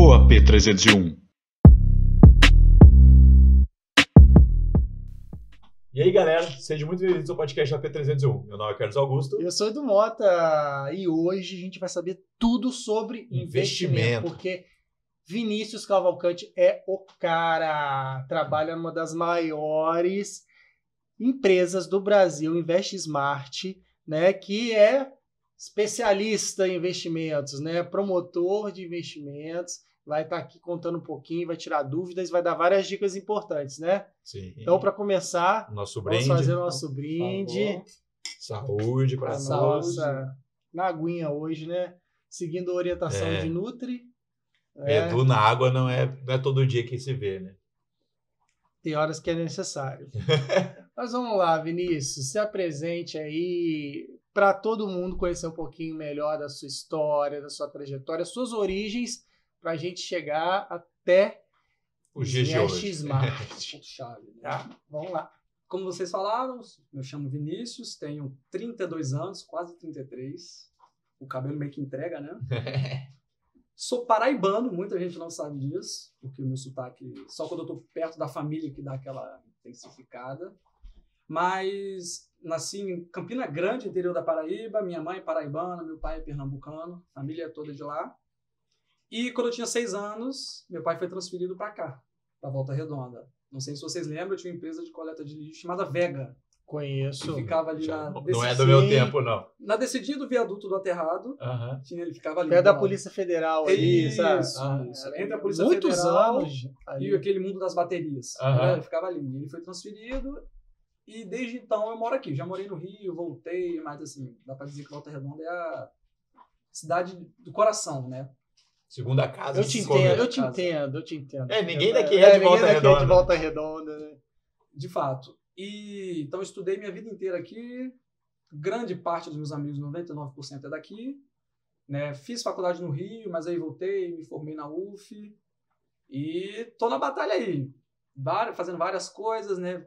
o AP301. E aí, galera, sejam muito bem-vindos ao podcast AP301. Meu nome é Carlos Augusto. Eu sou Edu Mota e hoje a gente vai saber tudo sobre investimento. Porque Vinícius Cavalcante é o cara. Trabalha numa das maiores empresas do Brasil, Invest Smart, né, que é especialista em investimentos, né, promotor de investimentos. Vai estar aqui contando um pouquinho, vai tirar dúvidas, vai dar várias dicas importantes, né? Sim. Então, para começar, Nosso vamos brinde. fazer o nosso brinde. Saúde para Nossa, na aguinha hoje, né? Seguindo a orientação de Nutri. Edu na água não é todo dia que se vê, né? Tem horas que é necessário. Mas vamos lá, Vinícius, se apresente aí para todo mundo conhecer um pouquinho melhor da sua história, da sua trajetória, suas origens, para a gente chegar até os dias de hoje. Smart. Chave, né? Tá? Vamos lá. Como vocês falaram, eu chamo Vinícius, tenho 32 anos, quase 33. O cabelo meio que entrega, né? Sou paraibano, muita gente não sabe disso, porque o meu sotaque, só quando eu tô perto da família que dá aquela intensificada. Mas nasci em Campina Grande, interior da Paraíba, minha mãe é paraibana, meu pai é pernambucano, família toda de lá. E quando eu tinha 6 anos, meu pai foi transferido para cá, para Volta Redonda. Não sei se vocês lembram, eu tinha uma empresa de coleta de lixo chamada Vega. Conheço. Que ficava ali não é do meu tempo, não. Na descidinha do viaduto do Aterrado, ele ficava ali. Pé da Polícia Federal ali, sabe? Isso. Entre a Polícia Muitos Federal anos ali. e aquele mundo das baterias. Ele ficava ali. Ele foi transferido e desde então eu moro aqui. Já morei no Rio, voltei, mas assim, dá pra dizer que Volta Redonda é a cidade do coração, né? Segunda casa. Eu te entendo. Ninguém daqui é de Volta Redonda, né? De fato. E então eu estudei minha vida inteira aqui. Grande parte dos meus amigos, 99% é daqui, né? Fiz faculdade no Rio, mas aí voltei, me formei na UF e tô na batalha aí, fazendo várias coisas, né?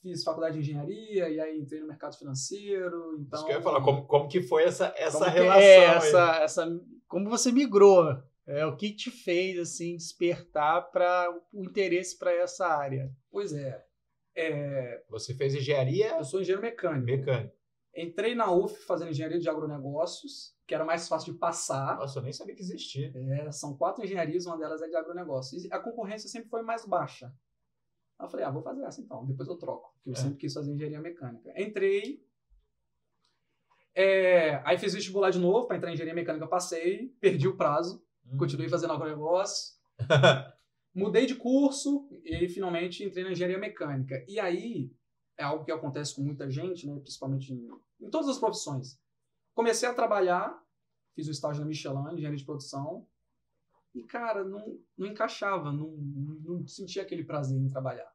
Fiz faculdade de engenharia e aí entrei no mercado financeiro. Então, isso que eu ia falar, como que foi essa relação? Como você migrou? O que te fez assim despertar para o interesse para essa área? Pois é. Você fez engenharia? Eu sou engenheiro mecânico. Entrei na UF fazendo engenharia de agronegócios, que era mais fácil de passar. Nossa, eu nem sabia que existia. São 4 engenharias, uma delas é de agronegócios. E a concorrência sempre foi mais baixa. Aí eu falei, vou fazer essa então, depois eu troco, porque eu sempre quis fazer engenharia mecânica. Entrei, aí fiz vestibular de novo para entrar em engenharia mecânica, passei, perdi o prazo, continuei fazendo agronegócio, mudei de curso e aí finalmente entrei na engenharia mecânica. E aí, é algo que acontece com muita gente, né, principalmente em todas as profissões. Comecei a trabalhar, fiz o estágio na Michelin, engenharia de produção, e, cara, não encaixava, não sentia aquele prazer em trabalhar.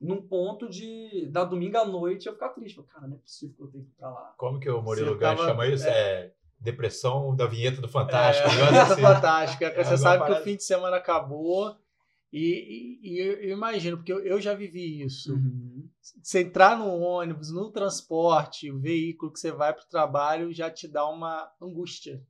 Num ponto de, da domingo à noite, eu ficar triste. Falei, cara, não é possível que eu tenha que ir pra lá. Como que o Murilo Gans chama isso? Depressão da vinheta do Fantástico. Vinheta Fantástica. Você sabe que o fim de semana acabou e eu imagino, porque eu já vivi isso. Você entrar no ônibus, no transporte, o veículo que você vai pro trabalho já te dá uma angústia.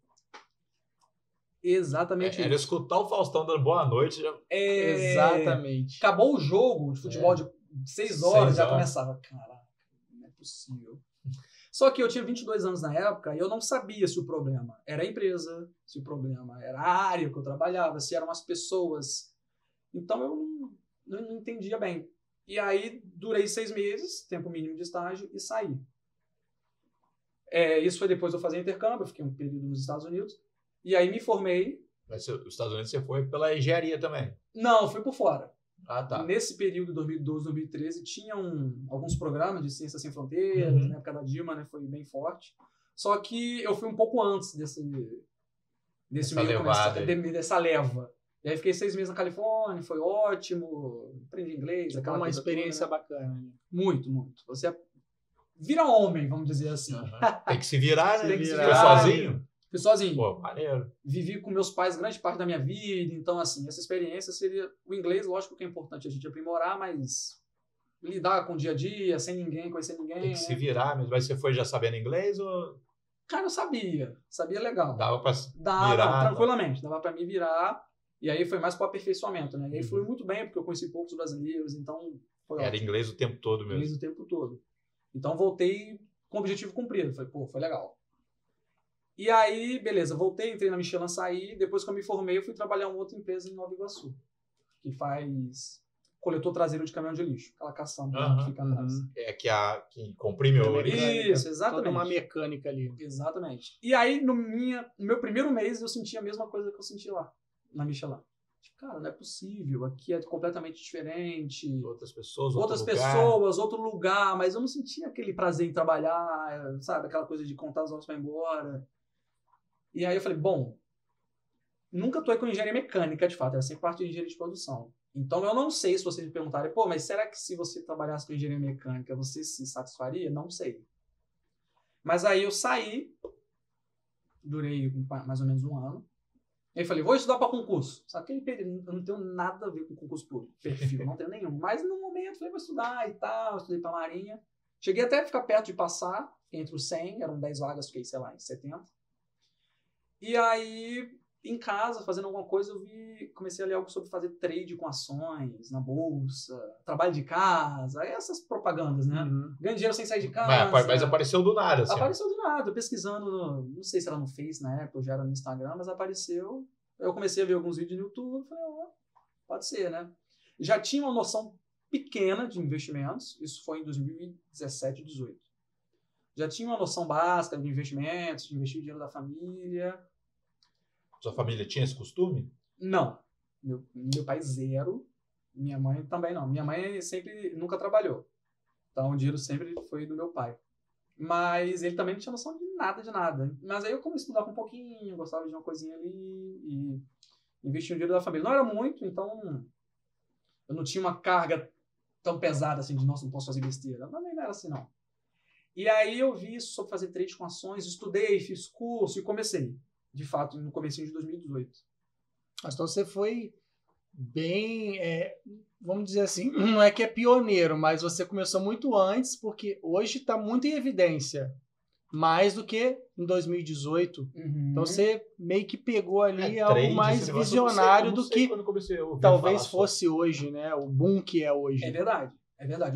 Exatamente. Era escutar o Faustão dando boa noite. Exatamente. Acabou o jogo de futebol de 6 horas, já começava. Caraca, não é possível. Só que eu tinha 22 anos na época e eu não sabia se o problema era a empresa, se o problema era a área que eu trabalhava, se eram as pessoas. Então eu não entendia bem. E aí durei 6 meses, tempo mínimo de estágio, e saí. Isso foi depois de eu fazer intercâmbio, eu fiquei um período nos Estados Unidos. E aí me formei. Mas os Estados Unidos você foi pela engenharia também? Não, eu fui por fora. Tá. Nesse período, 2012, 2013, tinham alguns programas de Ciências Sem Fronteiras, na época da Dilma, né, foi bem forte. Só que eu fui um pouco antes dessa leva. E aí fiquei 6 meses na Califórnia, foi ótimo, aprendi inglês. Aquela uma experiência toda, né? Bacana. Né? Muito, muito. Você vira homem, vamos dizer assim. Tem que se virar, né? Tem que se virar. Foi sozinho? Fui sozinho. Pô, maneiro. Vivi com meus pais grande parte da minha vida, então, assim, essa experiência seria... O inglês, lógico que é importante a gente aprimorar, mas lidar com o dia a dia, sem ninguém, conhecer ninguém... Tem que se virar mesmo. Mas você foi já sabendo inglês ou... Cara, eu sabia legal. Dava pra virar? Tranquilamente, dava pra me virar. E aí foi mais para o aperfeiçoamento, né? E aí fluiu muito bem, porque eu conheci poucos brasileiros, então foi Era inglês o tempo todo mesmo. Inglês o tempo todo. Então voltei com o objetivo cumprido. Falei, pô, foi legal. E aí, beleza, voltei, entrei na Michelin, saí. Depois que eu me formei, eu fui trabalhar em uma outra empresa em Nova Iguaçu, que faz coletor traseiro de caminhão de lixo. Aquela caçamba que fica atrás. É que comprime o lixo. Isso, exatamente. Toda uma mecânica ali. Exatamente. E aí, no meu primeiro mês, eu senti a mesma coisa que eu senti lá, na Michelin. Tipo, cara, não é possível. Aqui é completamente diferente. Outras pessoas, outro lugar. Mas eu não sentia aquele prazer em trabalhar, sabe? Aquela coisa de contar as horas para ir embora. E aí eu falei, bom, nunca atuei com engenharia mecânica, de fato. Era sempre parte de engenharia de produção. Então eu não sei, se vocês me perguntarem, pô, mas será que se você trabalhasse com engenharia mecânica, você se satisfaria? Não sei. Mas aí eu saí, durei mais ou menos 1 ano. Aí falei, vou estudar para concurso. Só que eu não tenho nada a ver com concurso público, perfil, não tenho nenhum. Mas no momento, falei, vou estudar e tal, estudei para Marinha. Cheguei até a ficar perto de passar, entre os 100, eram 10 vagas, fiquei, sei lá, em 70. E aí, em casa, fazendo alguma coisa, comecei a ler algo sobre fazer trade com ações na bolsa, trabalho de casa, essas propagandas, né? Ganho dinheiro sem sair de casa. Mas apareceu do nada, assim. Apareceu do nada, pesquisando, não sei se era no Face na época, ou já era no Instagram, mas apareceu. Eu comecei a ver alguns vídeos no YouTube, falei, pode ser, né? Já tinha uma noção pequena de investimentos, isso foi em 2017, 2018. Já tinha uma noção básica de investimentos, de investir o dinheiro da família. Sua família tinha esse costume? Não. Meu pai, zero. Minha mãe também não. Minha mãe nunca trabalhou. Então, o dinheiro sempre foi do meu pai. Mas ele também não tinha noção de nada. Mas aí eu comecei a estudar um pouquinho, gostava de uma coisinha ali e investi no dinheiro da família. Não era muito, então eu não tinha uma carga tão pesada assim de, nossa, não posso fazer besteira. Também não era assim, não. E aí eu vi isso sobre fazer trade com ações, estudei, fiz curso e comecei. De fato, no comecinho de 2018. Então você foi bem, vamos dizer assim, não é que é pioneiro, mas você começou muito antes, porque hoje está muito em evidência, mais do que em 2018. Então você meio que pegou ali algo mais visionário do que talvez fosse hoje, né? O boom que é hoje. É verdade.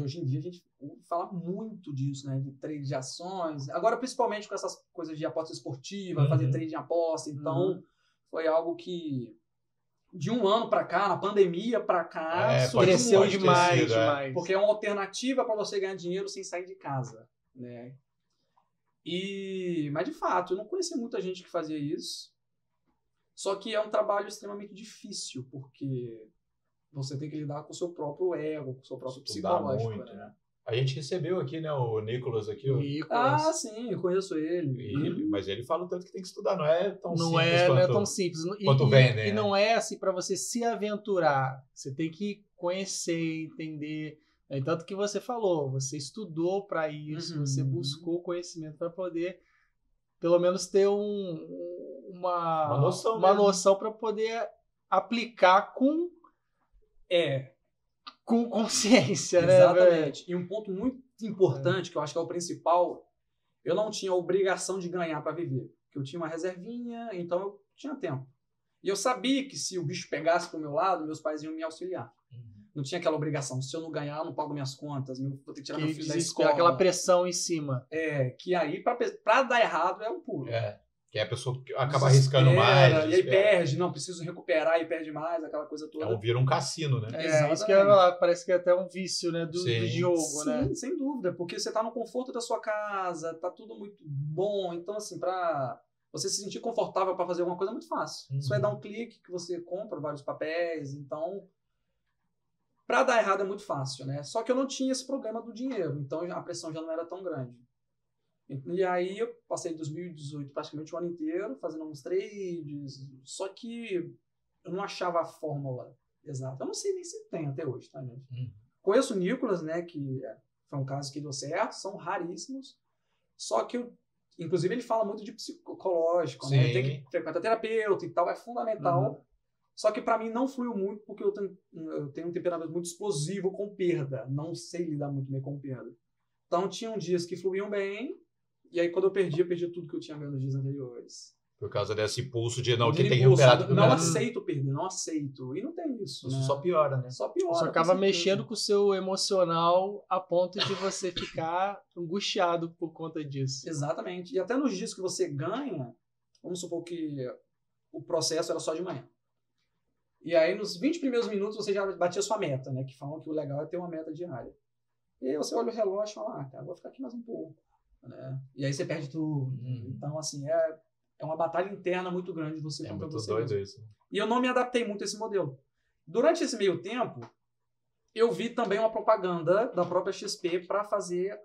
Hoje em dia a gente fala muito disso, né? De trade de ações. Agora, principalmente com essas coisas de aposta esportiva, fazer trade de aposta. Então, foi algo que, de 1 ano para cá, na pandemia para cá, cresceu demais. Porque é uma alternativa para você ganhar dinheiro sem sair de casa, né? Mas, de fato, eu não conheci muita gente que fazia isso. Só que é um trabalho extremamente difícil, porque você tem que lidar com o seu próprio ego, com o seu próprio psicológico, muito, né? A gente recebeu aqui, né, o Nicolas aqui. Ah, sim, eu conheço ele. Mas ele fala tanto que tem que estudar, não é tão simples não é tão simples. Quanto vende, e não é assim para você se aventurar. Você tem que conhecer, entender. Tanto que você falou, você estudou para isso, você buscou conhecimento para poder, pelo menos, ter uma noção para poder aplicar com consciência, né? Exatamente. E um ponto muito importante, que eu acho que é o principal, eu não tinha obrigação de ganhar para viver. Porque eu tinha uma reservinha, então eu tinha tempo. E eu sabia que se o bicho pegasse pro meu lado, meus pais iam me auxiliar. Não tinha aquela obrigação. Se eu não ganhar, eu não pago minhas contas, vou ter que tirar meu filho da escola. Aquela pressão em cima. Que aí, pra dar errado, é um pulo. Que aí a pessoa acaba arriscando mais. E aí perde, não, preciso recuperar e perde mais, aquela coisa toda. Vira um cassino, né? Isso que eu ia falar, parece que é até um vício, né, do jogo, né? Sim, sem dúvida, porque você tá no conforto da sua casa, tá tudo muito bom, então assim, pra você se sentir confortável para fazer alguma coisa é muito fácil. Você vai dar um clique que você compra vários papéis, então pra dar errado é muito fácil, né? Só que eu não tinha esse problema do dinheiro, então a pressão já não era tão grande. E aí eu passei 2018 praticamente o ano inteiro fazendo uns trades, só que eu não achava a fórmula exata. Eu não sei nem se tem até hoje, tá, gente? Conheço o Nicolas, né, que foi um caso que deu certo, são raríssimos, só que inclusive ele fala muito de psicológico, né? Tem que frequentar terapeuta e tal, é fundamental. Só que para mim não fluiu muito porque eu tenho um temperamento muito explosivo com perda, não sei lidar muito bem com perda. Então tinham dias que fluíam bem, e aí, quando eu perdi tudo que eu tinha ganho nos dias anteriores. Por causa desse impulso de que tem que recuperar. Não aceito perder, não não aceito. E não tem isso, Isso né? só piora, né? Só piora. Só acaba mexendo com o seu emocional a ponto de você ficar angustiado por conta disso. Exatamente. E até nos dias que você ganha, vamos supor que o processo era só de manhã. E aí, nos 20 primeiros minutos, você já batia sua meta, né? Que falam que o legal é ter uma meta diária. E aí você olha o relógio e fala, cara, vou ficar aqui mais um pouco. Né? E aí você perde tudo. Então, assim, é uma batalha interna muito grande você contra você. É muito doido isso. E eu não me adaptei muito a esse modelo. Durante esse meio tempo, eu vi também uma propaganda da própria XP para fazer...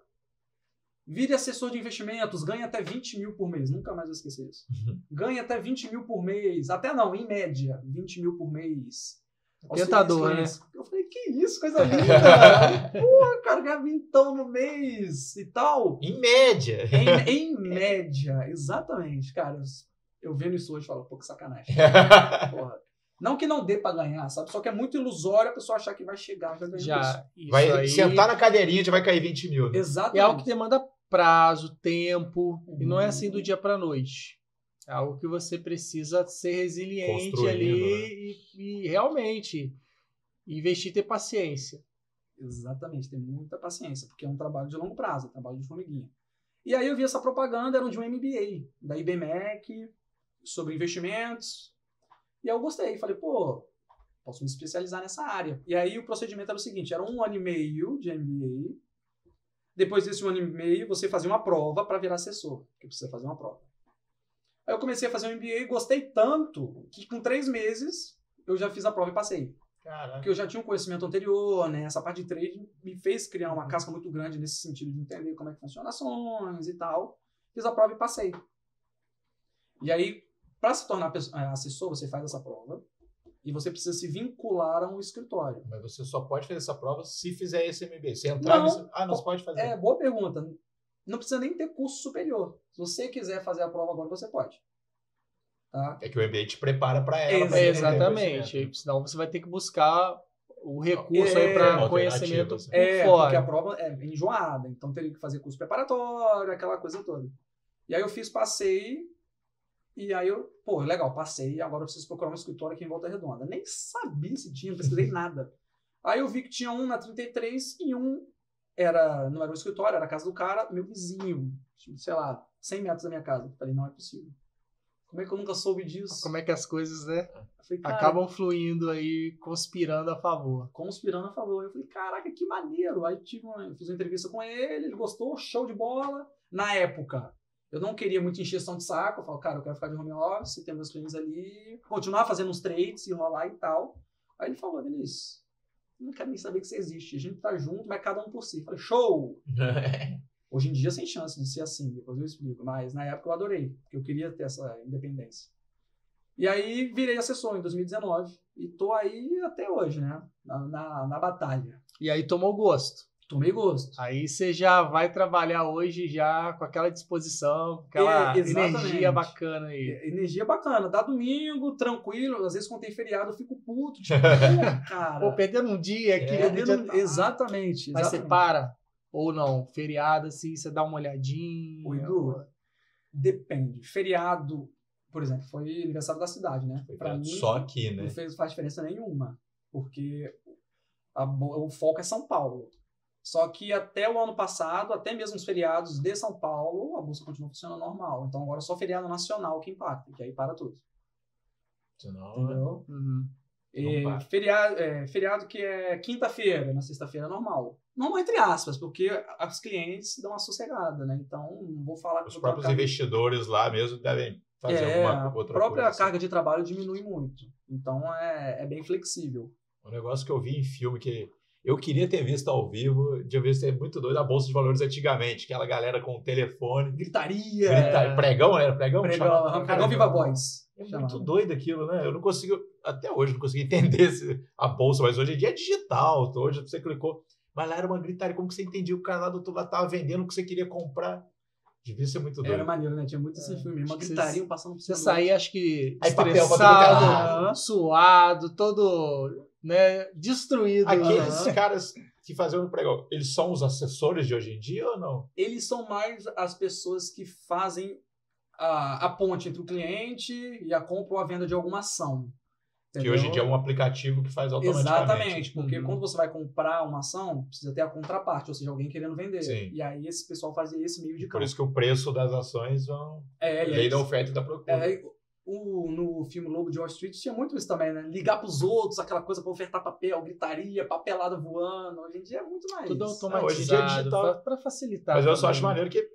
Vire assessor de investimentos, ganha até 20 mil por mês. Nunca mais vou esquecer isso. Ganha até 20 mil por mês. Até não, em média, 20 mil por mês. Tentador, né? Eu falei, que isso, coisa linda. Pô, cara, ganha 20 no mês e tal. Em média. Em média, exatamente. Cara, eu vendo isso hoje e falo, pô, que sacanagem. Porra. Não que não dê pra ganhar, sabe? Só que é muito ilusório a pessoa achar que vai chegar já ganhando isso. Vai aí... sentar na cadeirinha e já vai cair 20 mil. Né? Exatamente. É algo que demanda prazo, tempo, e não é assim do dia pra noite. É algo que você precisa ser resiliente ali, né? e realmente investir, ter paciência. Exatamente, ter muita paciência, porque é um trabalho de longo prazo, é um trabalho de formiguinha. E aí eu vi essa propaganda, era de um MBA, da IBMEC, sobre investimentos, e aí eu gostei, falei, pô, posso me especializar nessa área. E aí o procedimento era o seguinte, era 1 ano e meio de MBA, depois desse 1 ano e meio você fazia uma prova para virar assessor, porque precisa fazer uma prova. Aí eu comecei a fazer um MBA e gostei tanto que com 3 meses eu já fiz a prova e passei. Caraca. Porque eu já tinha um conhecimento anterior, né? Essa parte de trading me fez criar uma casca muito grande nesse sentido de entender como é que funcionam ações e tal. Fiz a prova e passei. E aí, para se tornar assessor, você faz essa prova e você precisa se vincular a um escritório. Mas você só pode fazer essa prova se fizer esse MBA. Se entrar nesse... não, você pode fazer. Boa pergunta. Não precisa nem ter curso superior. Se você quiser fazer a prova agora, você pode. Tá? É que o MBA te prepara para ela. Exatamente. Senão você vai ter que buscar o recurso aí para conhecimento por fora. Porque a prova é enjoada. Então teria que fazer curso preparatório, aquela coisa toda. E aí eu passei. E aí eu, pô, legal, passei. Agora eu preciso procurar um escritório aqui em Volta Redonda. Nem sabia se tinha, não pesquisei nada. Aí eu vi que tinha um na 33 e um não era um escritório, era a casa do cara, meu vizinho, sei lá, 100 metros da minha casa. Falei, não é possível. Como é que eu nunca soube disso? Como é que as coisas, né, falei, acabam fluindo aí, conspirando a favor. Conspirando a favor. Eu falei, caraca, que maneiro. Aí fiz uma entrevista com ele gostou, show de bola. Na época, eu não queria muito encheção de saco. Eu falo, cara, eu quero ficar de home office, ter meus clientes ali, continuar fazendo uns trades, enrolar e tal. Aí ele falou, Vinícius, não quero nem saber que você existe. A gente tá junto, mas cada um por si. Eu falei, show! Hoje em dia, sem chance de ser assim, depois eu explico. Mas na época eu adorei, porque eu queria ter essa independência. E aí virei assessor em 2019 e tô aí até hoje, né? Na batalha. E aí tomou gosto. Tomei gosto. Aí você já vai trabalhar hoje já com aquela disposição, com aquela energia bacana aí. Energia bacana. Dá domingo, tranquilo. Às vezes quando tem feriado eu fico puto. Tipo, cara. Pô, perdendo um dia aqui. Exatamente. Mas você para ou não? Feriado, assim, você dá uma olhadinha. Oi, Edu, depende. Feriado, por exemplo, foi aniversário da cidade, né? Pra mim, só aqui, né? Não faz diferença nenhuma. Porque o foco é São Paulo. Só que até o ano passado, até mesmo os feriados de São Paulo, a bolsa continua funcionando normal. Então agora é só feriado nacional que impacta, que aí para tudo. Entendeu? Feriado que é quinta-feira, na sexta-feira é normal. Não entre aspas, porque os clientes dão uma sossegada, né? Então não vou falar... Os próprios investidores lá mesmo devem fazer alguma outra coisa. A própria carga de trabalho diminui muito. Então é bem flexível. Um negócio que eu vi em filme que... Eu queria ter visto ao vivo, de ver ser muito doido a Bolsa de Valores antigamente, aquela galera com o telefone. Gritaria. Pregão, era pregão? Pregão Viva Voz. É muito doido aquilo, né? Eu não consigo, até hoje, não consegui entender a Bolsa, mas hoje em dia é digital. Hoje você clicou, mas lá era uma gritaria. Como que você entendia? O cara lá do outro lado estava vendendo o que você queria comprar. Devia ser muito doido. Era maneiro, né? Tinha muito esse filme. Uma gritaria passando por cima. Você saía, acho que, estressado, suado, todo... né, destruído. Aqueles caras que faziam o pregão, eles são os assessores de hoje em dia ou não? Eles são mais as pessoas que fazem a ponte entre o cliente e a compra ou a venda de alguma ação. Que hoje em dia é um aplicativo que faz automaticamente. Exatamente, porque quando você vai comprar uma ação, precisa ter a contraparte, ou seja, alguém querendo vender. Sim. E aí esse pessoal fazia esse meio de campo. Por isso que o preço das ações vão... lei da oferta e da procura. No filme Lobo de Wall Street tinha muito isso também, né? Ligar pros outros, aquela coisa pra ofertar papel, gritaria, papelada voando. Hoje em dia é muito mais. Tudo automatizado, hoje em dia é digital. Pra facilitar. Mas eu só acho maneiro que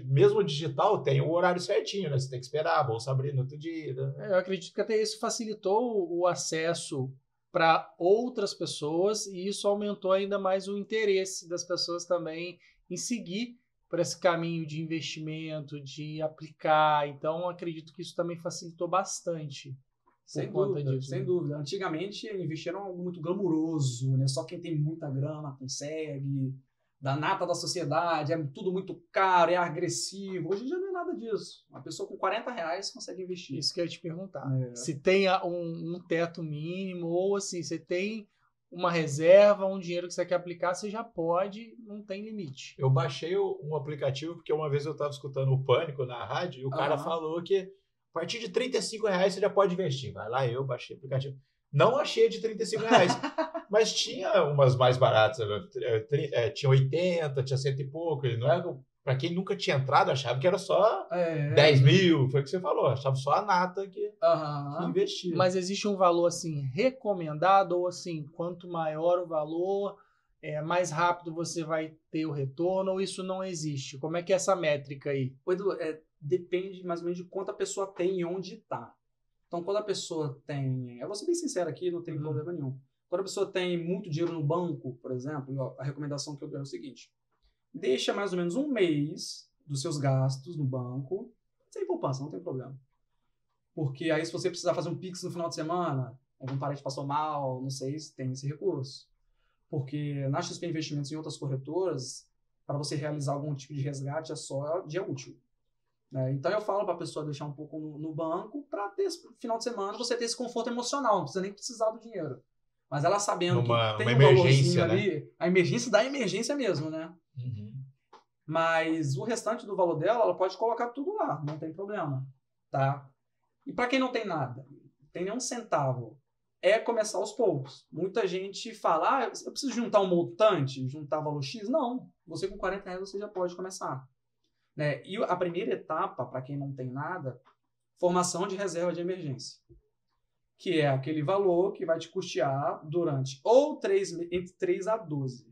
mesmo o digital tem o horário certinho, né? Você tem que esperar a bolsa abrir no outro dia. Né? Eu acredito que até isso facilitou o acesso para outras pessoas e isso aumentou ainda mais o interesse das pessoas também em seguir por esse caminho de investimento, de aplicar. Então, acredito que isso também facilitou bastante. Sem dúvida, sem dúvida. Antigamente, investir era algo muito glamuroso, né? Só quem tem muita grana consegue. Da nata da sociedade, é tudo muito caro, é agressivo. Hoje em dia não é nada disso. Uma pessoa com R$40 consegue investir. Isso que eu ia te perguntar. Se tem um teto mínimo ou assim, você tem uma reserva, um dinheiro que você quer aplicar, você já pode, não tem limite. Eu baixei um aplicativo porque uma vez eu estava escutando o Pânico na rádio e o cara falou que a partir de R$35 você já pode investir. Vai lá, eu baixei o aplicativo. Não achei de R$35, mas tinha umas mais baratas. Tinha 80, tinha 100 e pouco. Ele não era, para quem nunca tinha entrado, achava que era só 10 mil. Foi o que você falou. Achava só a nata que investia. Mas existe um valor assim recomendado ou assim, quanto maior o valor, mais rápido você vai ter o retorno ou isso não existe? Como é que é essa métrica aí? Edu, depende mais ou menos de quanto a pessoa tem e onde está. Então, quando a pessoa tem... Eu vou ser bem sincero aqui, não tem problema nenhum. Quando a pessoa tem muito dinheiro no banco, por exemplo, a recomendação que eu dou é o seguinte. Deixa mais ou menos um mês dos seus gastos no banco, sem poupança, não tem problema. Porque aí, se você precisar fazer um Pix no final de semana, algum parente passou mal, não sei se tem esse recurso. Porque na XP Investimentos e em outras corretoras, para você realizar algum tipo de resgate, é só dia útil. Então eu falo para a pessoa deixar um pouco no banco para ter esse final de semana você ter esse conforto emocional, não precisa nem precisar do dinheiro. Mas ela sabendo que tem um valorzinho ali, a emergência da emergência mesmo, né? Mas o restante do valor dela, ela pode colocar tudo lá, não tem problema, tá? E para quem não tem nada, não tem nenhum centavo, começar aos poucos. Muita gente fala, eu preciso juntar um montante, juntar valor X? Não, você com R$40 você já pode começar. E a primeira etapa, para quem não tem nada, formação de reserva de emergência, que é aquele valor que vai te custear durante entre 3 a 12.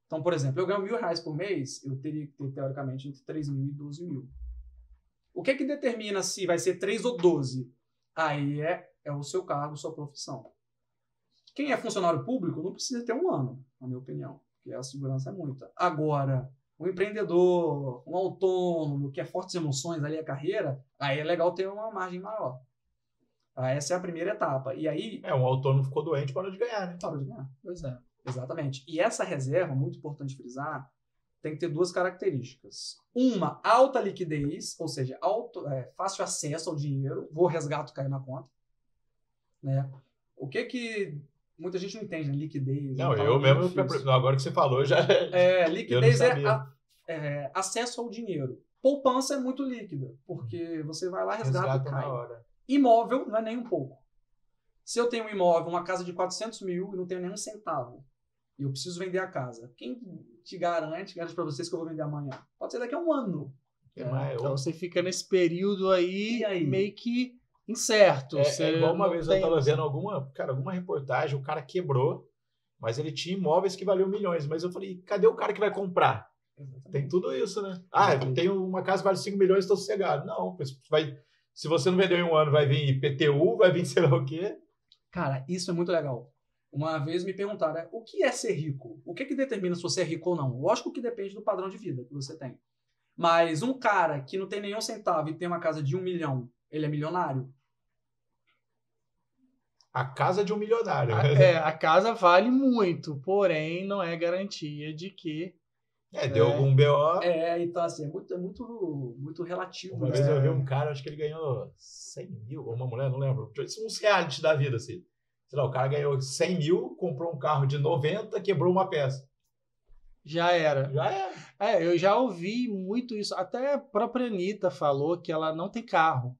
Então, por exemplo, eu ganho R$1.000 por mês, eu teria que ter, teoricamente, entre 3 mil e 12 mil. O que determina se vai ser 3 ou 12? Aí é o seu cargo, sua profissão. Quem é funcionário público não precisa ter 1 ano, na minha opinião, porque a segurança é muita. Agora, um empreendedor, um autônomo, que é fortes emoções ali a carreira, aí é legal ter uma margem maior. Essa é a primeira etapa. E aí... um autônomo ficou doente, parou de ganhar, né? Parou de ganhar. Pois é. Exatamente. E essa reserva, muito importante frisar, tem que ter 2 características. Uma, alta liquidez, ou seja, fácil acesso ao dinheiro. Vou resgato, caiu na conta. O que muita gente não entende, né? Liquidez. Não, eu mesmo, agora que você falou, já... liquidez é acesso ao dinheiro. Poupança é muito líquida, porque você vai lá, resgata e cai. Na hora. Imóvel não é nem um pouco. Se eu tenho um imóvel, uma casa de 400 mil e não tenho nenhum centavo, e eu preciso vender a casa, quem te garante para vocês que eu vou vender amanhã? Pode ser daqui a 1 ano. Então você fica nesse período aí meio que incerto. Igual uma vez eu estava vendo alguma reportagem, o cara quebrou, mas ele tinha imóveis que valiam milhões. Mas eu falei, cadê o cara que vai comprar? Exatamente. Tem tudo isso, né? Eu tenho uma casa que vale 5 milhões, estou sossegado. Não, se você não vendeu em 1 ano, vai vir IPTU, vai vir sei lá o quê. Cara, isso é muito legal. Uma vez me perguntaram, o que é ser rico? O que determina se você é rico ou não? Lógico que depende do padrão de vida que você tem. Mas um cara que não tem nenhum centavo e tem uma casa de 1 milhão, ele é milionário? A casa de um milionário. A casa vale muito, porém não é garantia de que... Deu algum BO. Então assim, é muito relativo. Uma vez eu vi um cara, acho que ele ganhou 100 mil, ou uma mulher, não lembro. Uns reality da vida, assim. Sei lá, o cara ganhou 100 mil, comprou um carro de 90, quebrou uma peça. Já era. Já era. Eu já ouvi muito isso. Até a própria Anitta falou que ela não tem carro.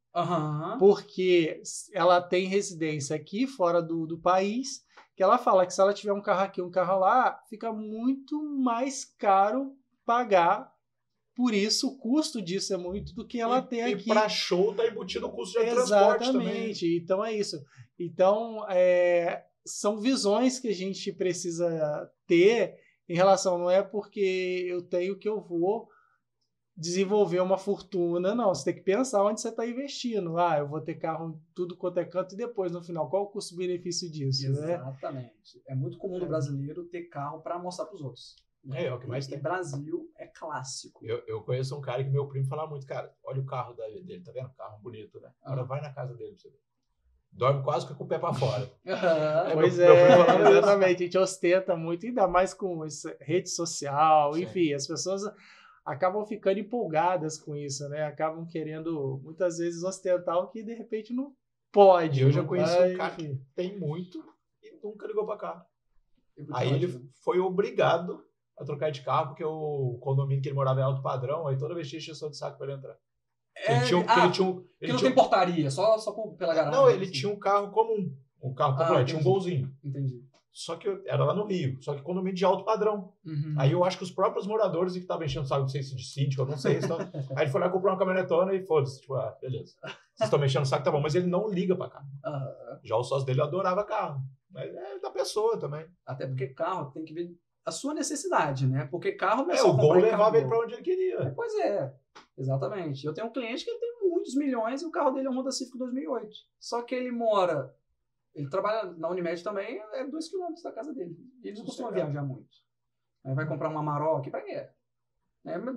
Porque ela tem residência aqui, fora do país, que ela fala que se ela tiver um carro aqui, um carro lá, fica muito mais caro pagar. Por isso, o custo disso é muito do que ela tem aqui. E para show tá embutido o custo de transporte também. Exatamente. Então é isso. Então, são visões que a gente precisa ter em relação, não é porque eu tenho que eu vou desenvolver uma fortuna, não. Você tem que pensar onde você está investindo. Eu vou ter carro tudo quanto é canto e depois, no final, qual o custo-benefício disso? Exatamente. Né? É muito comum no brasileiro ter carro para mostrar para os outros. É o que mais tem. Brasil é clássico. Eu conheço um cara que meu primo fala muito, cara, olha o carro dele, tá vendo? Carro bonito, né? Agora vai na casa dele pra você ver. Dorme quase com o pé pra fora. Pois exatamente. A gente ostenta muito, ainda mais com rede social, enfim, as pessoas acabam ficando empolgadas com isso, né? Acabam querendo, muitas vezes, ostentar o que, de repente, não pode. Eu já conheci um cara que tem muito e nunca ligou pra carro. Aí ele foi obrigado a trocar de carro, porque o condomínio que ele morava é alto padrão, aí toda vez tinha exceção de saco pra ele entrar. Ele não tem portaria, só pela garagem. Não, ele tinha um carro comum. Um carro popular, tinha um Golzinho. Entendi. Só que era lá no Rio, só que condomínio de alto padrão. Aí eu acho que os próprios moradores que estavam enchendo o saco, não sei se de síndico, eu não sei. Aí ele foi lá comprar uma caminhonetona e foda-se. Tipo, beleza. Vocês estão mexendo o saco, tá bom. Mas ele não liga pra carro. Já o sócio dele adorava carro. Mas é da pessoa também. Até porque carro tem que ver a sua necessidade, né? Porque carro não é só o Gol levava ele pra onde ele queria. Pois é, exatamente. Eu tenho um cliente que ele tem muitos milhões e o carro dele é um Honda Civic 2008. Só que ele trabalha na Unimed também, é 2 km da casa dele. E ele não costuma viajar muito. Aí vai comprar uma Amarok, pra quê?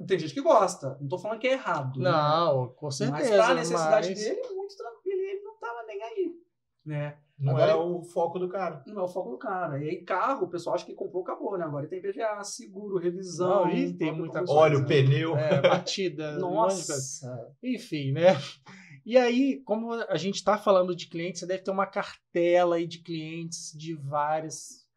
Tem gente que gosta. Não tô falando que é errado. Não, né? Com certeza. Mas pra necessidade dele é muito tranquilo e ele não tava nem aí. Né? Não é o foco do cara. Não é o foco do cara. E aí, carro, o pessoal acha que comprou, acabou, né? Agora ele tem PVA, seguro, revisão. Tem muita coisa. Óleo, pneu. Batida. Nossa. Enfim, né? E aí, como a gente está falando de clientes, você deve ter uma cartela aí de clientes de várias...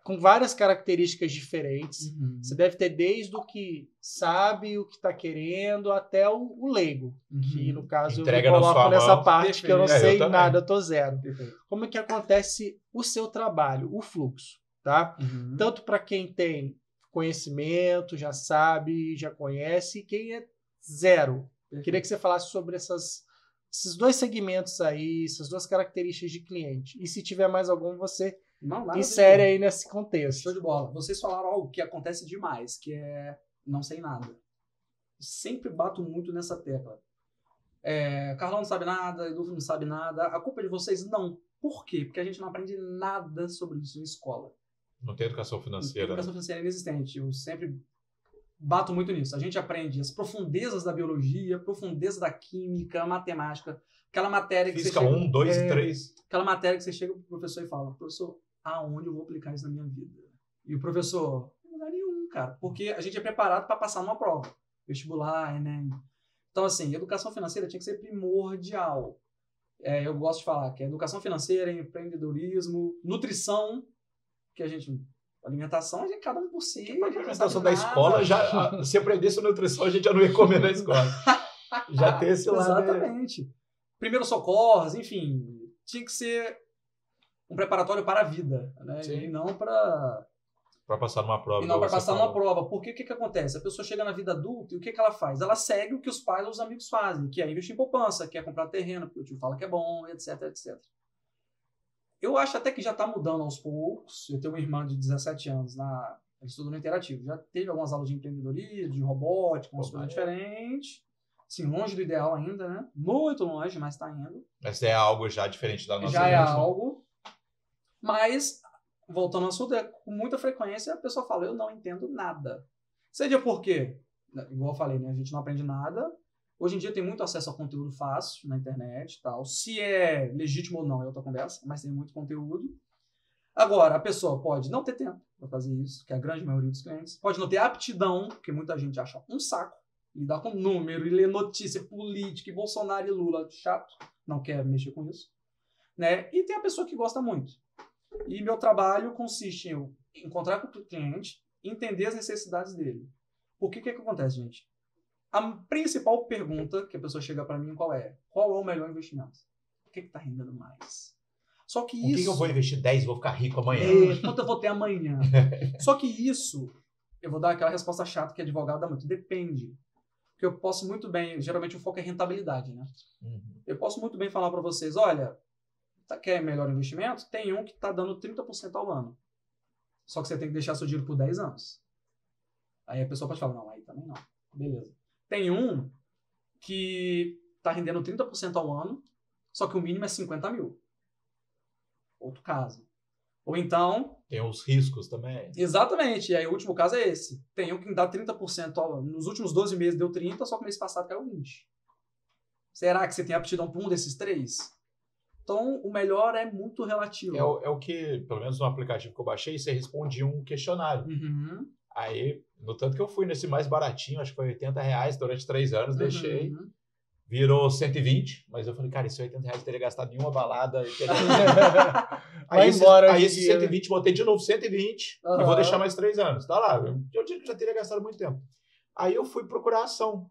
com várias características diferentes. Você deve ter desde o que sabe, o que está querendo, até o leigo. Que, no caso, entrega eu me coloco nessa parte. Perfeito. Que eu não sei nada, eu tô zero. Perfeito. Como é que acontece o seu trabalho, o fluxo, tá? Tanto para quem tem conhecimento, já sabe, já conhece, e quem é zero. Eu queria que você falasse sobre esses 2 segmentos aí, essas 2 características de cliente. E se tiver mais algum, você insere aí nesse contexto. Show de bola. Vocês falaram algo que acontece demais, que é não sei nada. Sempre bato muito nessa tecla. Carlão não sabe nada, Edu não sabe nada. A culpa é de vocês? Não. Por quê? Porque a gente não aprende nada sobre isso em escola. Não tem educação financeira. Educação financeira é inexistente. Eu sempre bato muito nisso. A gente aprende as profundezas da biologia, profundezas da química, matemática. Aquela matéria que Física você chega... 1, 2 e 3. Aquela matéria que você chega pro professor e fala, professor, aonde eu vou aplicar isso na minha vida? E o professor, não lugar nenhum, cara. Porque a gente é preparado para passar numa prova. Vestibular, Enem. Então, assim, educação financeira tinha que ser primordial. Eu gosto de falar que é educação financeira, empreendedorismo, nutrição, que a gente... Alimentação, a gente cada um por si. A alimentação da escola, se aprendesse nutrição, a gente já não ia comer na escola. Já tem esse lado. Exatamente. Primeiros socorros, enfim, tinha que ser um preparatório para a vida, né? E não para passar numa prova. E não para passar numa prova. Porque o que acontece? A pessoa chega na vida adulta e o que ela faz? Ela segue o que os pais ou os amigos fazem, que é investir em poupança, que é comprar terreno, porque o tio fala que é bom, etc, etc. Eu acho até que já está mudando aos poucos. Eu tenho uma irmã de 17 anos, ela estuda no Interativo. Já teve algumas aulas de empreendedorismo, de robótica, umas coisas diferentes. Assim, longe do ideal ainda, né? Muito longe, mas está indo. Mas é algo já diferente da nossa Já é algo. Mas, voltando ao assunto, com muita frequência a pessoa fala, eu não entendo nada. Seja porque, igual eu falei, né? A gente não aprende nada. Hoje em dia tem muito acesso a conteúdo fácil na internet e tal. Se é legítimo ou não é outra conversa, mas tem muito conteúdo. Agora, a pessoa pode não ter tempo para fazer isso, que é a grande maioria dos clientes. Pode não ter aptidão, porque muita gente acha um saco, lidar com número, e ler notícia política, e Bolsonaro e Lula, chato, não quer mexer com isso. Né? E tem a pessoa que gosta muito. E meu trabalho consiste em eu encontrar com o cliente, entender as necessidades dele. Por que acontece, gente? A principal pergunta que a pessoa chega para mim qual é o melhor investimento? O que está rendendo mais? Só que isso... O que eu vou investir 10 e vou ficar rico amanhã? Quanto eu vou ter amanhã? Só que isso, eu vou dar aquela resposta chata que advogado dá muito. Depende. Porque eu posso muito bem, geralmente o foco é rentabilidade, né? Eu posso muito bem falar para vocês, olha, quer melhor investimento? Tem um que está dando 30% ao ano. Só que você tem que deixar seu dinheiro por 10 anos. Aí a pessoa pode falar, não, aí também não. Beleza. Tem um que está rendendo 30% ao ano, só que o mínimo é 50 mil. Outro caso. Ou então... Tem os riscos também. Exatamente. E aí o último caso é esse. Tem um que dá 30%, nos últimos 12 meses deu 30%, só que no mês passado caiu 20%. Será que você tem aptidão para um desses três? Então, o melhor é muito relativo. É o que, pelo menos no aplicativo que eu baixei, você respondia um questionário. Aí, no tanto que eu fui nesse mais baratinho, acho que foi R$80 durante 3 anos, deixei. Virou 120, mas eu falei, cara, esses R$80 eu teria gastado em uma balada. Aí esse 120, botei de novo 120 e vou deixar mais 3 anos. Tá lá, eu digo que já teria gastado muito tempo. Aí eu fui procurar ação.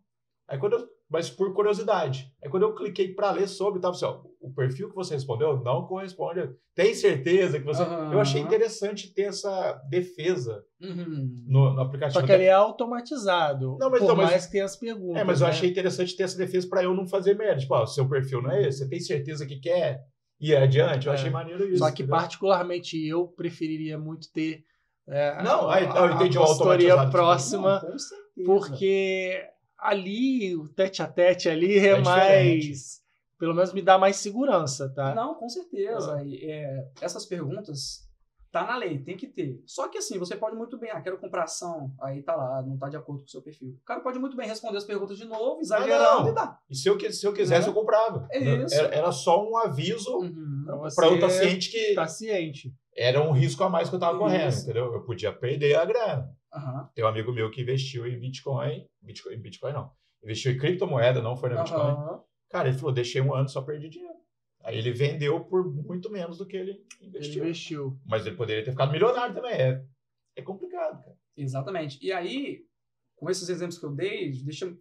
Mas por curiosidade. Aí quando eu cliquei para ler sobre, tava assim, ó, o perfil que você respondeu não corresponde. Tem certeza que você... Eu achei interessante ter essa defesa no aplicativo. Só que ele é automatizado. Não, mas, por mais que tenha as perguntas. Mas eu achei interessante ter essa defesa para eu não fazer merda. Tipo, o seu perfil não é esse? Você tem certeza que quer ir adiante? Eu achei maneiro isso. Só que particularmente eu preferiria muito ter eu entendi a consultoria próxima. Não, com certeza. Porque... ali, o tete-a-tete ali é mais... Pelo menos me dá mais segurança, tá? Não, com certeza. Essas perguntas tá na lei, tem que ter. Só que assim, você pode muito bem, quero comprar ação, aí tá lá, não tá de acordo com o seu perfil. O cara pode muito bem responder as perguntas de novo, exagerando e dá. E se eu quisesse, eu comprava. Isso. Era só um aviso para eu estar ciente que... Tá ciente. Era um risco a mais que eu tava correndo, entendeu? Eu podia perder a grana. Tem um amigo meu que investiu em Bitcoin não. Investiu em criptomoeda, não foi na Bitcoin. Cara, ele falou, deixei 1 ano, só perdi dinheiro. Aí ele vendeu por muito menos do que ele investiu. Mas ele poderia ter ficado milionário também. É complicado, cara. Exatamente. E aí, com esses exemplos que eu dei,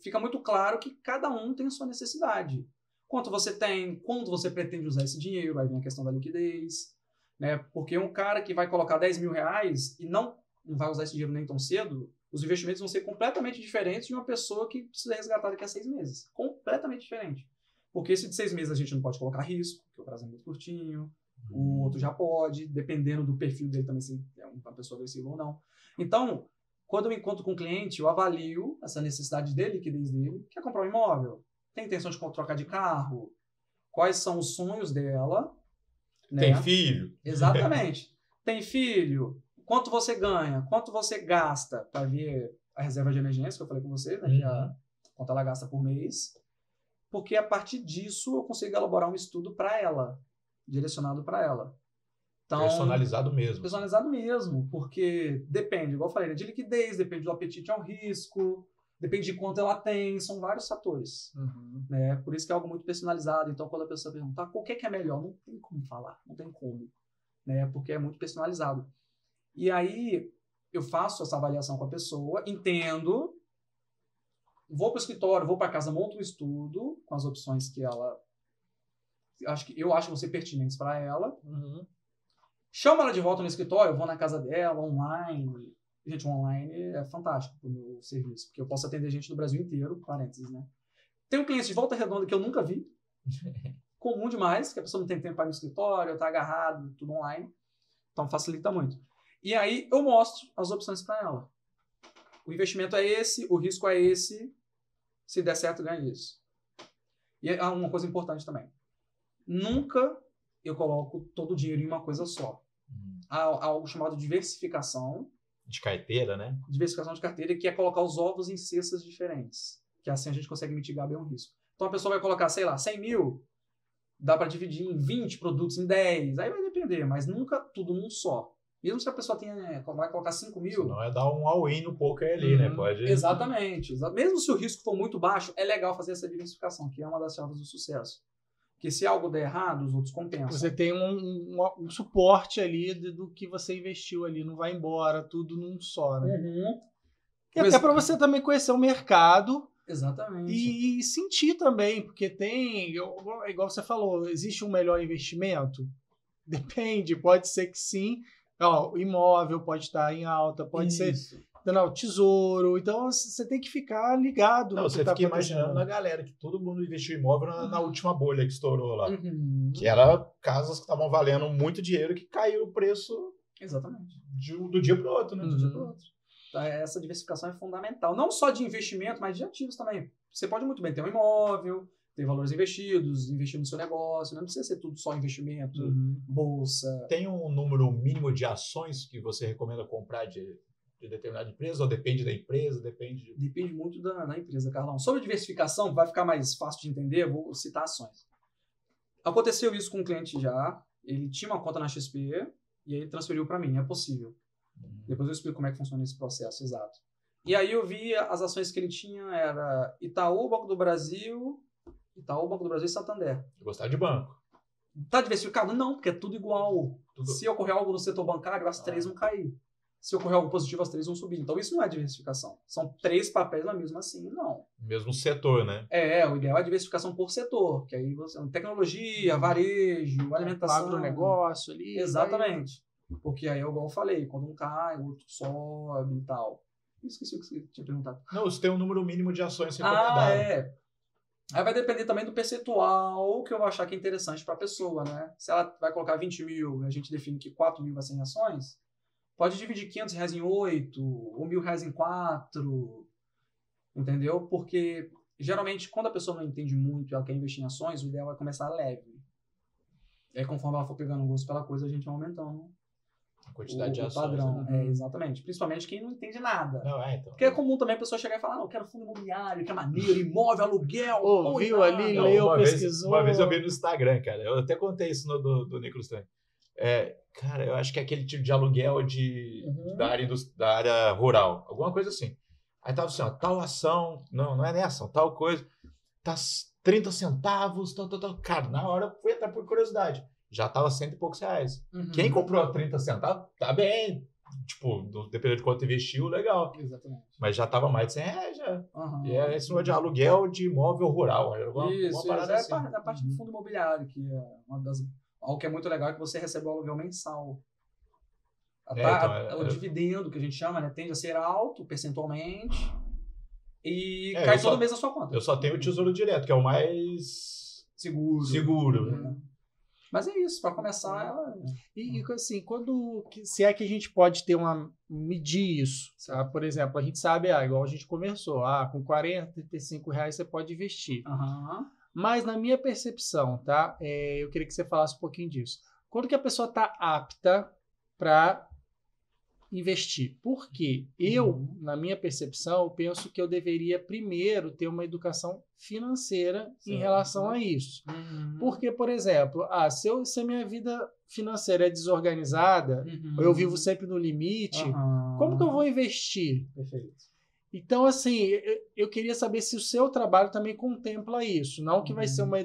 fica muito claro que cada um tem a sua necessidade. Quanto você tem, quando você pretende usar esse dinheiro, aí vem a questão da liquidez, né? Porque um cara que vai colocar R$10 mil e não vai usar esse dinheiro nem tão cedo, os investimentos vão ser completamente diferentes de uma pessoa que precisa resgatar daqui a 6 meses. Completamente diferente. Porque esse de 6 meses a gente não pode colocar risco, porque o prazo é muito curtinho, o outro já pode, dependendo do perfil dele também, se é uma pessoa agressiva ou não. Então, quando eu encontro com o cliente, eu avalio essa necessidade dele, liquidez dele, quer comprar um imóvel, tem intenção de trocar de carro, quais são os sonhos dela. Né? Tem filho. Exatamente. Tem filho. Quanto você ganha? Quanto você gasta para ver a reserva de emergência, que eu falei com você, né? Quanto ela gasta por mês. Porque a partir disso eu consigo elaborar um estudo para ela, direcionado para ela. Então, personalizado mesmo. Personalizado mesmo, porque depende, igual eu falei, né, de liquidez, depende do apetite ao risco, depende de quanto ela tem, são vários fatores. Né? Por isso que é algo muito personalizado. Então, quando a pessoa perguntar qual que é melhor, não tem como falar, não tem como. Né? Porque é muito personalizado. E aí, eu faço essa avaliação com a pessoa, entendo, vou para o escritório, vou para casa, monto um estudo com as opções que ela... eu acho que vão ser pertinentes para ela. Chamo ela de volta no escritório, vou na casa dela, online. Gente, o online é fantástico pro meu serviço, porque eu posso atender gente do Brasil inteiro, parênteses, né? Tem um cliente de Volta Redonda que eu nunca vi. Comum demais, que a pessoa não tem tempo para ir no escritório, tá agarrado, tudo online. Então facilita muito. E aí eu mostro as opções para ela. O investimento é esse, o risco é esse. Se der certo, ganha isso. E é uma coisa importante também. Nunca eu coloco todo o dinheiro em uma coisa só. Há algo chamado diversificação. De carteira, né? Diversificação de carteira, que é colocar os ovos em cestas diferentes. Que assim a gente consegue mitigar bem o risco. Então a pessoa vai colocar, sei lá, 100 mil, dá para dividir em 20 produtos, em 10. Aí vai depender, mas nunca tudo num só. Mesmo se a pessoa vai colocar 5 mil... Não é dar um all-in no poker ali, né? Pode... Exatamente. Mesmo se o risco for muito baixo, é legal fazer essa diversificação, que é uma das chaves do sucesso. Porque se algo der errado, os outros compensam. Você tem um suporte ali do que você investiu ali, não vai embora, tudo num só, né? E até para você também conhecer o mercado. Exatamente. E sentir também, porque igual você falou, existe um melhor investimento? Depende, pode ser que sim. O imóvel pode estar em alta, pode ser tesouro. Então você tem que ficar ligado. Não, você fica imaginando na galera que todo mundo investiu em imóvel na última bolha que estourou lá. Que era casas que estavam valendo muito dinheiro que caiu o preço. Exatamente. Do dia para o outro, né? Do dia para o outro. Então, essa diversificação é fundamental. Não só de investimento, mas de ativos também. Você pode muito bem ter um imóvel, ter valores investidos, investir no seu negócio. Não precisa ser tudo só investimento, bolsa. Tem um número mínimo de ações que você recomenda comprar de determinada empresa? Ou depende da empresa? Depende muito da empresa, Carlão. Sobre diversificação, vai ficar mais fácil de entender, eu vou citar ações. Aconteceu isso com um cliente já. Ele tinha uma conta na XP e aí ele transferiu para mim. É possível. Depois eu explico como é que funciona esse processo exato. E aí eu vi as ações que ele tinha, era Itaú, Banco do Brasil e Santander. Eu gostava de banco. Tá diversificado? Não, porque é tudo igual. Se ocorrer algo no setor bancário, as três vão cair. Se ocorrer algo positivo, as três vão subir. Então isso não é diversificação. São 3 papéis na mesma assim, não. Mesmo setor, né? O ideal é a diversificação por setor, que aí você tecnologia, varejo, alimentação, agronegócio ali. Exatamente. Porque aí, igual eu falei, quando um cai, o outro sobe e tal. Esqueci o que você tinha perguntado. Não, você tem um número mínimo de ações recomendadas. Aí vai depender também do percentual que eu vou achar que é interessante para a pessoa, né? Se ela vai colocar 20 mil, a gente define que 4 mil vai ser em ações, pode dividir R$500 em 8, ou R$1.000 em 4, entendeu? Porque, geralmente, quando a pessoa não entende muito e ela quer investir em ações, o ideal é começar leve. E aí, conforme ela for pegando gosto pela coisa, a gente vai aumentando a quantidade de ações. Padrão. Né? Exatamente. Principalmente quem não entende nada. Então. Porque é comum também a pessoa chegar e falar, eu quero fundo imobiliário, que é maneiro, imóvel, aluguel. Viu ali, leu, pesquisou. Uma vez eu vi no Instagram, cara. Eu até contei isso do Nicolas também. Cara, eu acho que é aquele tipo de aluguel da área rural. Alguma coisa assim. Aí tava assim, tal ação, não é nessa, tal coisa, tá 30 centavos, tal. Cara, na hora eu fui entrar por curiosidade. Já tava R$100 e poucos. Quem comprou a 30 centavos, tá bem. Tipo, dependendo de quanto investiu, legal. Exatamente. Mas já tava mais de R$100 já. E é esse de aluguel de imóvel rural. Isso, assim. É a parte do fundo imobiliário, que é algo que é muito legal, é que você recebe o aluguel mensal. O dividendo, que a gente chama, né, tende a ser alto percentualmente e cai todo mês na sua conta. Eu só tenho o Tesouro Direto, que é o mais seguro. Mas é isso, para começar... E assim, se é que a gente pode medir isso, tá? Por exemplo, a gente sabe, igual a gente conversou, com R$40, R$35 você pode investir. Mas na minha percepção, tá? Eu queria que você falasse um pouquinho disso. Quando que a pessoa está apta para investir? Porque na minha percepção, eu penso que eu deveria primeiro ter uma educação financeira em relação a isso. Porque, por exemplo, se a minha vida financeira é desorganizada, eu vivo sempre no limite, como que eu vou investir? Perfeito. Então, assim, eu queria saber se o seu trabalho também contempla isso. Não que vai ser uma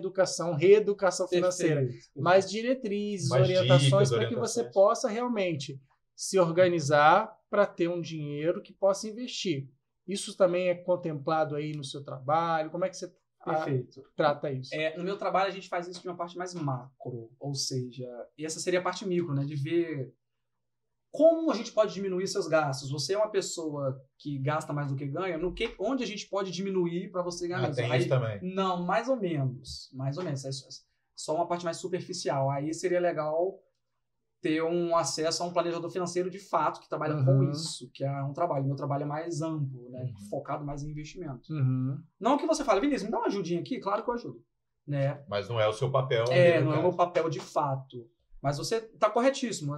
reeducação financeira, mas diretrizes, orientações para que você possa realmente se organizar para ter um dinheiro que possa investir. Isso também é contemplado aí no seu trabalho? Como é que você trata isso? No meu trabalho, a gente faz isso de uma parte mais macro, ou seja, e essa seria a parte micro, né, de ver como a gente pode diminuir seus gastos. Você é uma pessoa que gasta mais do que ganha, onde a gente pode diminuir para você ganhar menos? Tem isso também? Não, mais ou menos. É só uma parte mais superficial. Aí seria legal ter um acesso a um planejador financeiro de fato que trabalha com isso, que é um trabalho. Meu trabalho é mais amplo, né? Focado mais em investimento. Não que você fale, Vinícius, me dá uma ajudinha aqui? Claro que eu ajudo. Né? Mas não é o seu papel. Não é o meu papel de fato. Mas você está corretíssimo.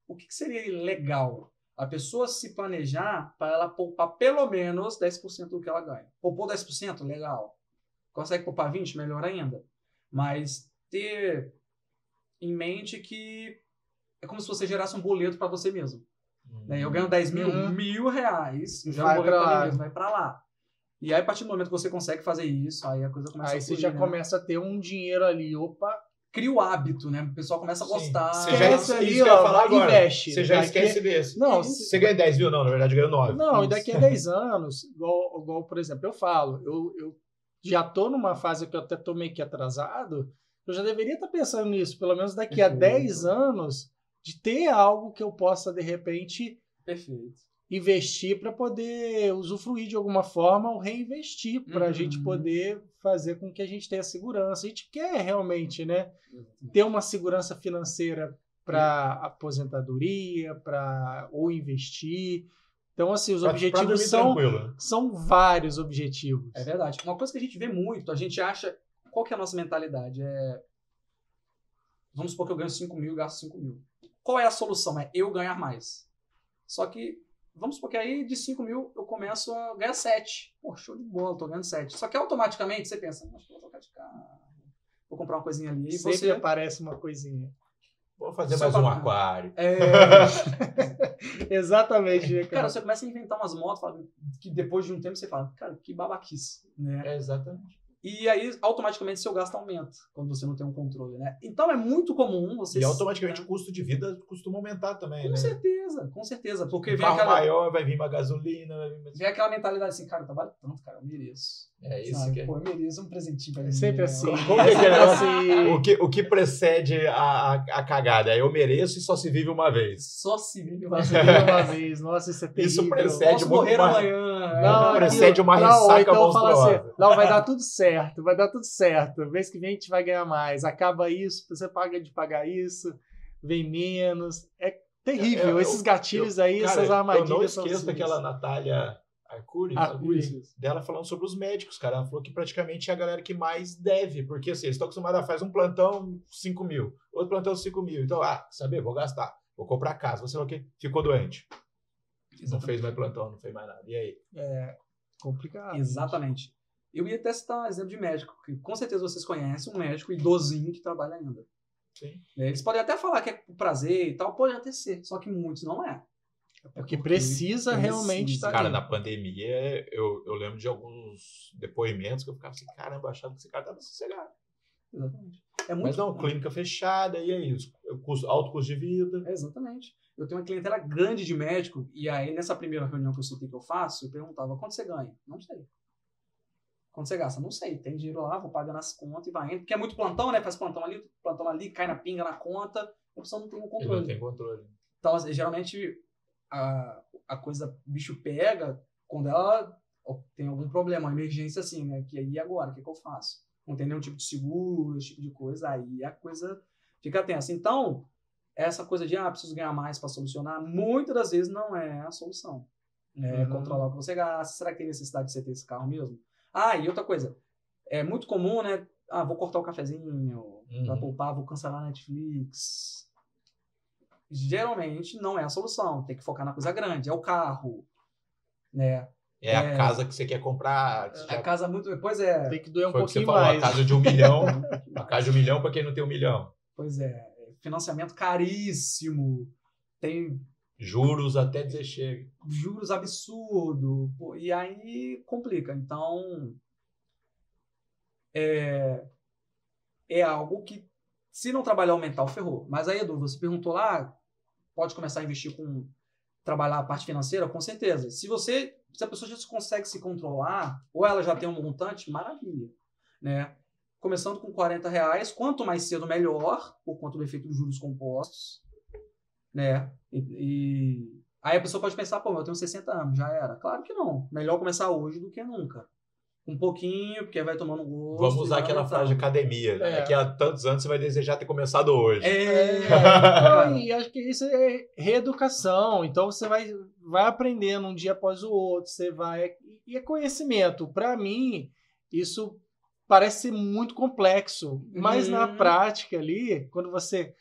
O que seria legal? A pessoa se planejar para ela poupar pelo menos 10% do que ela ganha. Poupou 10%? Legal. Consegue poupar 20%? Melhor ainda. Mas ter em mente que é como se você gerasse um boleto para você mesmo. Eu ganho 10 mil, R$1.000, eu gero um boleto para mim mesmo, vai para lá. E aí, a partir do momento que você consegue fazer isso, aí a coisa começa a Aí você fluir, já né? começa a ter um dinheiro ali. Opa, Cria o hábito, né? O pessoal começa a gostar. Você já esquece ali, isso que eu ia ó, falar agora. investe. Você já Daqui- esquece desse. Não, Você ganha 10 mil? Não, na verdade ganhou 9. Não, e daqui a 10 anos, igual, por exemplo, eu falo, eu já tô numa fase que eu até tô meio que atrasado, eu já deveria estar pensando nisso, pelo menos daqui a 10 anos, de ter algo que eu possa, de repente, Perfeito. investir para poder usufruir de alguma forma ou reinvestir para a gente poder fazer com que a gente tenha segurança. A gente quer realmente, né, ter uma segurança financeira para aposentadoria, ou investir. Então, assim, os objetivos são vários objetivos. É verdade. Uma coisa que a gente vê muito, a gente acha... Qual que é a nossa mentalidade? Vamos supor que eu ganho 5 mil e gasto 5 mil. Qual é a solução? É eu ganhar mais. Só que, vamos supor que aí de 5 mil eu começo a ganhar 7. Pô, show de bola, tô ganhando 7. Só que automaticamente você pensa, acho que vou trocar de carro, vou comprar uma coisinha ali. Sempre aparece uma coisinha. Vou fazer mais um aquário. Exatamente. Cara, você começa a inventar umas motos que depois de um tempo você fala, cara, que babaquice, né? Exatamente. E aí, automaticamente, seu gasto aumenta quando você não tem um controle, né? Então, é muito comum você... E automaticamente o custo de vida costuma aumentar também, com certeza, com certeza. Porque vem carro maior, vai vir uma gasolina, vai vir... Vem aquela mentalidade assim, cara, eu trabalho tanto, cara, eu mereço. É isso que é. Pô, eu mereço um presentinho pra mim. É sempre assim. Como que é assim? O que precede a cagada? Eu mereço e só se vive uma vez. Só se vive uma vez. Nossa, isso é terrível. Isso precede morrer amanhã. Não, precede uma ressaca então monstruosa. Assim, não, vai dar tudo certo, vai dar tudo certo. Mês que vem a gente vai ganhar mais. Acaba isso, você paga de pagar isso, vem menos. É terrível. Esses gatilhos aí, cara, essas armadilhas. Eu não esqueço daquela Natália Arcuri, dela falando sobre os médicos, cara. Ela falou que praticamente é a galera que mais deve, porque assim, eles estão acostumados a fazer um plantão 5 mil, outro plantão 5 mil. Então, saber, vou gastar, vou comprar casa, você não quer, ficou doente. Não fez mais plantão, não fez mais nada. E aí? É complicado. Exatamente. Eu ia até citar um exemplo de médico, que com certeza vocês conhecem um médico idosinho que trabalha ainda. Sim. Eles podem até falar que é por prazer e tal, pode até ser, só que muitos não é. Porque precisa realmente estar Cara, na pandemia, eu lembro de alguns depoimentos que eu ficava assim, caramba, achando que esse cara estava sossegado. Exatamente. Mas não, clínica fechada, e aí? Alto custo de vida. Exatamente. Eu tenho uma clientela grande de médico, e aí nessa primeira reunião que eu citei que eu faço, eu perguntava, quanto você ganha? Não sei. Quanto você gasta? Não sei. Tem dinheiro lá, vou pagando as contas e vai indo. Porque é muito plantão, né? Faz plantão ali, cai na pinga na conta, a pessoa não tem um controle. Não tem controle. Então, geralmente, a coisa, o bicho pega quando ela tem algum problema, uma emergência assim, né? Que aí agora, o que eu faço? Não tem nenhum tipo de seguro, esse tipo de coisa, aí a coisa fica tensa. Então, essa coisa de, preciso ganhar mais para solucionar, muitas das vezes não é a solução. Controlar o que você gasta. Será que tem necessidade de você ter esse carro mesmo? E outra coisa, é muito comum, né? Vou cortar o cafezinho, para poupar, vou cancelar a Netflix. Geralmente não é a solução. Tem que focar na coisa grande, é o carro, né? É a casa que você quer comprar. A casa muito... Pois é. Tem que doer um Foi pouquinho que você falou, mais. A casa de 1 milhão. A casa de 1 milhão para quem não tem 1 milhão. Pois é. Financiamento caríssimo. Tem... Juros até dizer chega. Juros absurdo. E aí complica. Então, é algo que, se não trabalhar o mental, ferrou. Mas aí, Edu, você perguntou lá, pode começar a investir trabalhar a parte financeira? Com certeza. Se a pessoa já consegue se controlar, ou ela já tem um montante, maravilha. Né? Começando com R$40, quanto mais cedo, melhor, por conta do efeito dos juros compostos. Né? E aí a pessoa pode pensar, eu tenho 60 anos, já era. Claro que não. Melhor começar hoje do que nunca. Um pouquinho, porque vai tomando gosto. Vamos usar aquela frase de academia. Daqui a tantos anos você vai desejar ter começado hoje. E acho que isso é reeducação. Então você vai aprendendo um dia após o outro. Você vai... E é conhecimento. Para mim, isso parece ser muito complexo. Mas na prática ali, quando você...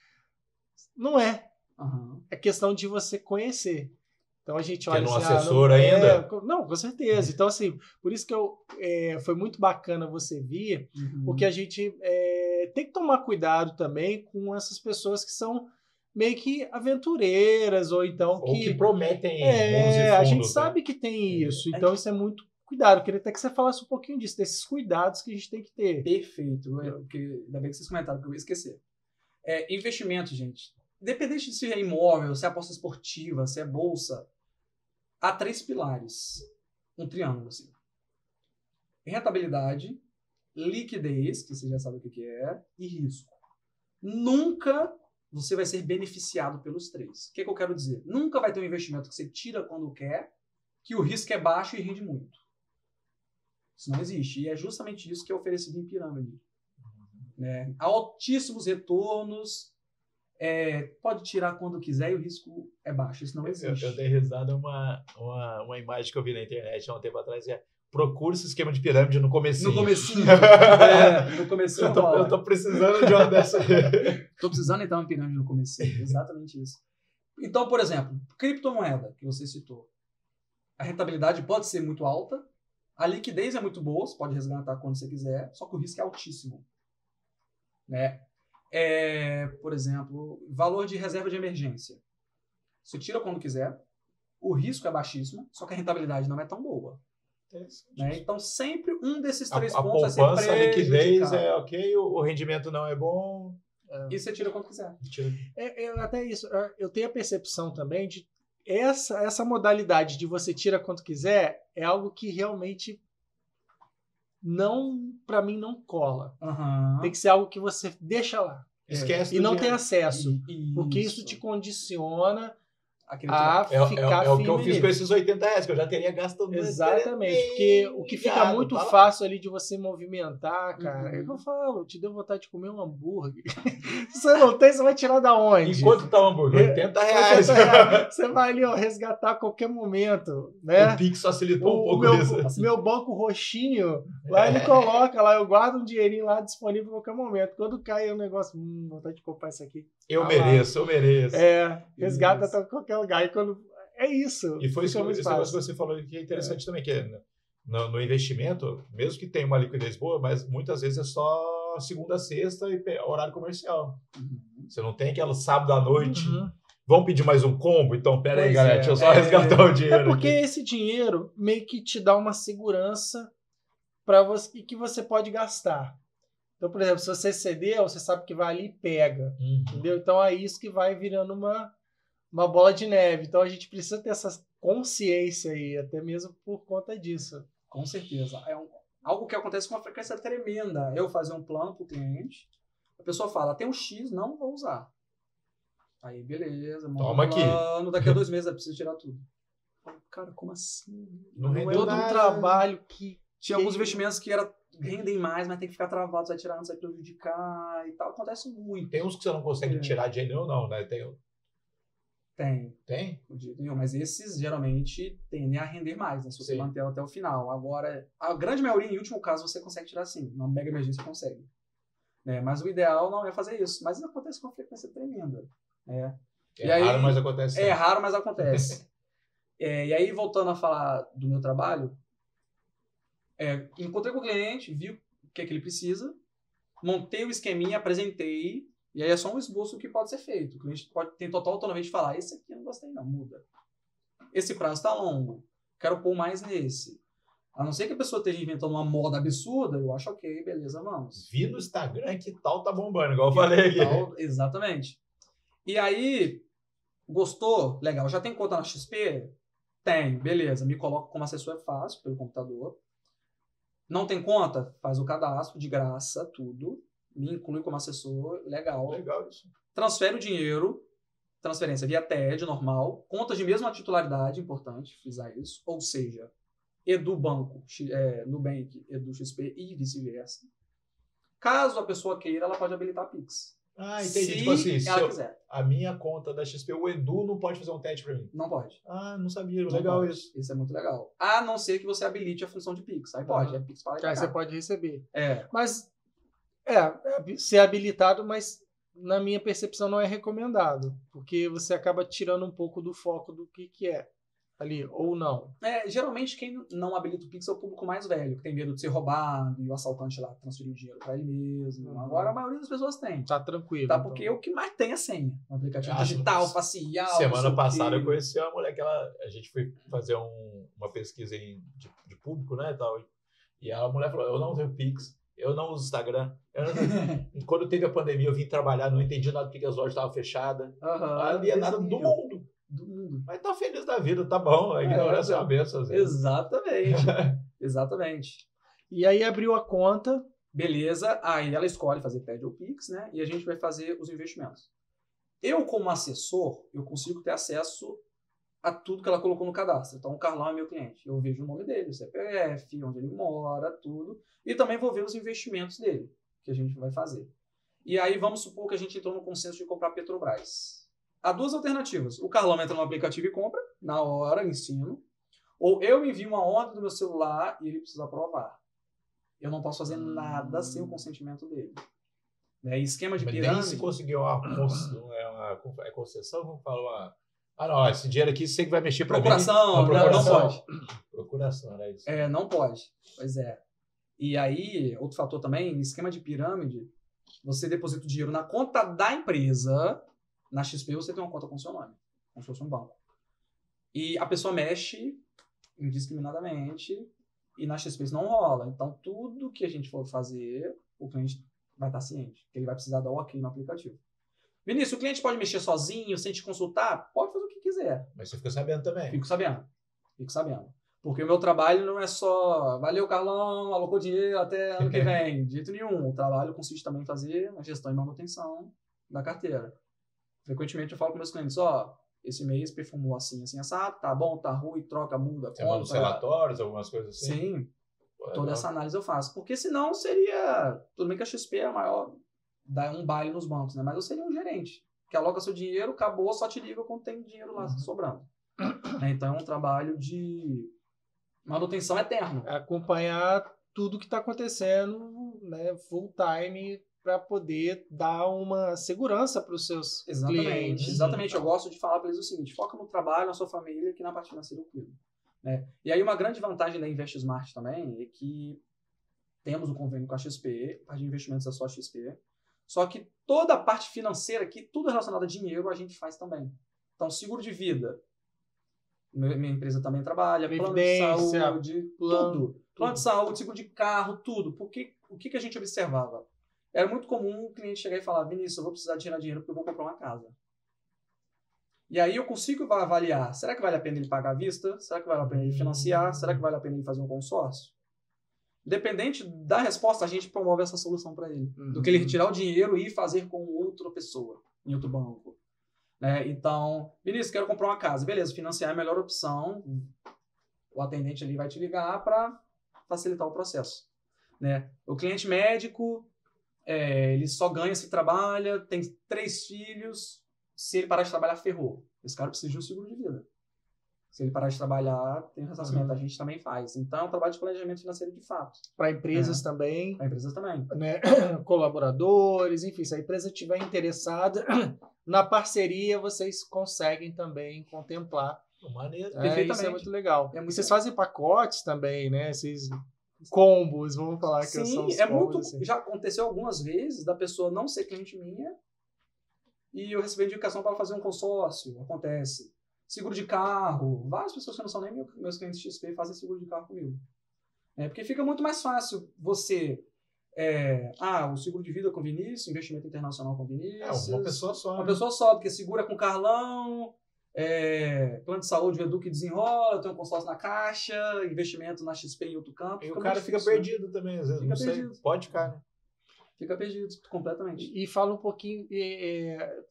Não é. É questão de você conhecer. Então a gente olha assim, assessor ainda? Não, com certeza. Então, assim, por isso que foi muito bacana você vir, porque a gente tem que tomar cuidado também com essas pessoas que são meio que aventureiras, ou então que prometem mundos e fundos, a gente sabe que tem isso. Então, isso é muito cuidado. Eu queria até que você falasse um pouquinho disso, desses cuidados que a gente tem que ter. Perfeito. Porque, ainda bem que vocês comentaram, porque eu ia esquecer. Investimento, gente. Independente de se é imóvel, se é aposta esportiva, se é bolsa, há 3 pilares. Um triângulo, assim. Rentabilidade, liquidez, que você já sabe o que é, e risco. Nunca você vai ser beneficiado pelos 3. O que eu quero dizer? Nunca vai ter um investimento que você tira quando quer, que o risco é baixo e rende muito. Isso não existe. E é justamente isso que é oferecido em pirâmide. Né? Altíssimos retornos, pode tirar quando quiser e o risco é baixo. Isso não existe. Eu dei risada uma imagem que eu vi na internet há um tempo atrás, procura esse esquema de pirâmide no comecinho. No comecinho. No comecinho. Eu tô precisando de uma dessa. Tô precisando entrar uma pirâmide no comecinho. Exatamente isso. Então, por exemplo, criptomoeda, que você citou. A rentabilidade pode ser muito alta, a liquidez é muito boa, você pode resgatar quando você quiser, só que o risco é altíssimo. Né? Por exemplo, valor de reserva de emergência. Você tira quando quiser, o risco é baixíssimo, só que a rentabilidade não é tão boa. Né? Então, sempre um desses 3 pontos vai ser prejudicado. A liquidez é ok, o rendimento não é bom. E você tira quando quiser. Até isso, eu tenho a percepção também de essa modalidade de você tira quanto quiser é algo que realmente não, para mim, não cola. Tem que ser algo que você deixa lá. Esquece e não dinheiro. tem acesso. Porque isso te condiciona a ficar firme. É o que eu fiz com esses R$80, que eu já teria gastado. Exatamente, porque o que fica muito fácil ali de você movimentar, cara, é o que eu falo, te deu vontade de comer um hambúrguer. Se você não tem, você vai tirar da onde? E quanto tá o hambúrguer? R$80. Você vai ali, resgatar a qualquer momento, né? O Pix facilitou um pouco isso. Meu banco roxinho, lá ele coloca lá, eu guardo um dinheirinho lá disponível a qualquer momento. Quando cai o negócio, vontade de comprar isso aqui. Eu mereço. Resgata até qualquer lugar. E quando... É isso. E foi isso que você falou que é interessante também, que no investimento, mesmo que tenha uma liquidez boa, mas muitas vezes é só segunda a sexta e horário comercial. Você não tem aquela sábado à noite. Vamos pedir mais um combo? Então, pera aí, galera, deixa eu só resgatar o dinheiro. É porque esse dinheiro meio que te dá uma segurança para você e que você pode gastar. Então, por exemplo, se você exceder, você sabe que vai ali e pega. Entendeu? Então, é isso que vai virando uma bola de neve. Então, a gente precisa ter essa consciência aí, até mesmo por conta disso. Com certeza. É algo que acontece com uma frequência tremenda. Eu fazer um plano para o cliente, a pessoa fala, tem um X, não vou usar. Aí, beleza. Toma aqui. Daqui a 2 meses eu preciso tirar tudo. Cara, como assim? Não é todo um trabalho que... Tinha alguns investimentos que rendem mais, mas tem que ficar travado, vai tirar, não vai prejudicar e tal. Acontece muito. Tem uns que você não consegue tirar dinheiro ou não, né? Tem? Mas esses geralmente tendem a render mais, né? Se você manter até o final. Agora, a grande maioria, em último caso, você consegue tirar sim. Uma mega emergência consegue. Mas o ideal não é fazer isso. Mas acontece com uma frequência tremenda. Raro, mas acontece. É raro, mas acontece. E aí, voltando a falar do meu trabalho, encontrei com o cliente, vi o que ele precisa, montei o esqueminha, apresentei, e aí é só um esboço do que pode ser feito. O cliente tem total autonomia de falar, esse aqui eu não gostei não, muda. Esse prazo está longo, quero pôr mais nesse. A não ser que a pessoa esteja inventando uma moda absurda, eu acho ok, beleza, vamos. Vi no Instagram que tal tá bombando, igual eu falei aqui. Exatamente. E aí, gostou? Legal. Já tem conta na XP? Tem, beleza. Me coloco como assessor, é fácil, pelo computador. Não tem conta? Faz o cadastro de graça, tudo. Me inclui como assessor, legal. Legal isso. Transfere o dinheiro, transferência via TED, normal. Contas de mesma titularidade, importante frisar isso. Ou seja, Edu Banco, Nubank, Edu XP e vice-versa. Caso a pessoa queira, ela pode habilitar Pix. Entendi. Tipo assim, se ela quiser. A minha conta da XP, o Edu não pode fazer um TED pra mim. Não pode. Não sabia. Legal isso. Isso é muito legal. A não ser que você habilite a função de Pix. Aí pode. É Pix para aí você pode receber. Mas ser habilitado, mas na minha percepção não é recomendado. Porque você acaba tirando um pouco do foco do que é ali, ou não. Geralmente quem não habilita o Pix é o público mais velho, que tem medo de ser roubado e o assaltante lá transferir o dinheiro para ele mesmo. Agora a maioria das pessoas tem. Tá tranquilo. Porque o que mais tem é senha. Um aplicativo digital, facial. Semana passada eu conheci uma mulher que a gente foi fazer uma pesquisa de público, né, e tal. E a mulher falou, eu não tenho Pix, eu não uso Instagram. Quando teve a pandemia, eu vim trabalhar, não entendi nada porque as lojas estavam fechadas. Ali é nada do mundo. Mas tá feliz da vida, tá bom. A ignorância é uma benção. Exatamente. Exatamente. E aí abriu a conta. Beleza, aí ela escolhe fazer TED ou Pix, né? E a gente vai fazer os investimentos. Eu, como assessor, eu consigo ter acesso a tudo que ela colocou no cadastro. Então, o Carlão é meu cliente. Eu vejo o nome dele, o CPF, onde ele mora, tudo. E também vou ver os investimentos dele, que a gente vai fazer. E aí, vamos supor que a gente entrou no consenso de comprar Petrobras. Há duas alternativas. O Carlão entra no aplicativo e compra, na hora, ensino. Ou eu envio uma ordem do meu celular e ele precisa aprovar. Eu não posso fazer nada sem o consentimento dele. Esquema de pirâmide... Nem se conseguiu uma concessão, vamos falar não, esse dinheiro aqui você que vai mexer para procuração, não pode. Procuração, era isso. Não pode. Pois é. E aí, outro fator também, esquema de pirâmide, você deposita o dinheiro na conta da empresa, na XP você tem uma conta com seu nome, como se fosse um banco. E a pessoa mexe indiscriminadamente, e na XP isso não rola. Então, tudo que a gente for fazer, o cliente vai estar ciente, que ele vai precisar dar o OK no aplicativo. Vinícius, o cliente pode mexer sozinho, sem te consultar? Pode fazer o que quiser. Mas você fica sabendo também. Fico sabendo. Porque o meu trabalho não é só, valeu, Carlão, alocou dinheiro até ano que vem. De jeito nenhum. O trabalho consiste também em fazer a gestão e manutenção da carteira. Frequentemente eu falo com meus clientes, esse mês perfumou assim, assim, assado, tá bom, tá ruim, troca, muda, você manda os relatórios, algumas coisas assim? Sim. Toda essa análise eu faço. Porque senão seria... Tudo bem que a XP é a maior... Dá um baile nos bancos, né? Mas eu seria um gerente. Que aloca seu dinheiro, acabou, só te liga quando tem dinheiro lá sobrando. Então é um trabalho de manutenção eterna. Acompanhar tudo que está acontecendo, né, full time, para poder dar uma segurança para os seus clientes. Exatamente. Eu gosto de falar para eles o seguinte, foca no trabalho, na sua família, que na parte financeira eu cuido. Né? E aí uma grande vantagem da InvestSmart também é que temos um convênio com a XP, a parte de investimentos é só a XP, só que toda a parte financeira, que tudo relacionado a dinheiro, a gente faz também. Então, seguro de vida, minha empresa também trabalha, plano de saúde, tudo. Plano de saúde, seguro de carro, tudo. Porque o que a gente observava? Era muito comum o cliente chegar e falar, Vinícius, eu vou precisar tirar dinheiro porque eu vou comprar uma casa. E aí eu consigo avaliar, será que vale a pena ele pagar à vista? Será que vale a pena ele financiar? Será que vale a pena ele fazer um consórcio? Independente da resposta, a gente promove essa solução para ele. Do que ele retirar o dinheiro e fazer com outra pessoa, em outro banco. Né? Então, Vinícius, quero comprar uma casa. Beleza, financiar é a melhor opção. O atendente ali vai te ligar para facilitar o processo. Né? O cliente médico, ele só ganha se trabalha, tem 3 filhos. Se ele parar de trabalhar, ferrou. Esse cara precisa de um seguro de vida. Se ele parar de trabalhar, tem um ressarcimento. A gente também faz. Então, é um trabalho de planejamento financeiro de fato. Para empresas também. Para empresas também. Né? Colaboradores, enfim, se a empresa estiver interessada, na parceria vocês conseguem também contemplar. Maneiro. Isso é muito legal. Vocês fazem pacotes também, né? Esses combos, vamos falar que são os combos. Assim. Já aconteceu algumas vezes da pessoa não ser cliente minha e eu recebi indicação para fazer um consórcio. Acontece. Seguro de carro. Várias pessoas que não são nem meus clientes XP fazem seguro de carro comigo. Porque fica muito mais fácil você... o seguro de vida com Vinícius, investimento internacional com Vinícius. Uma pessoa só. Uma pessoa só, porque segura com Carlão, plano de saúde, o Edu que desenrola, tem um consórcio na Caixa, investimento na XP em outro campo. E o cara fica perdido também, às vezes. Não sei, pode ficar, né? Fica perdido, completamente. E fala um pouquinho,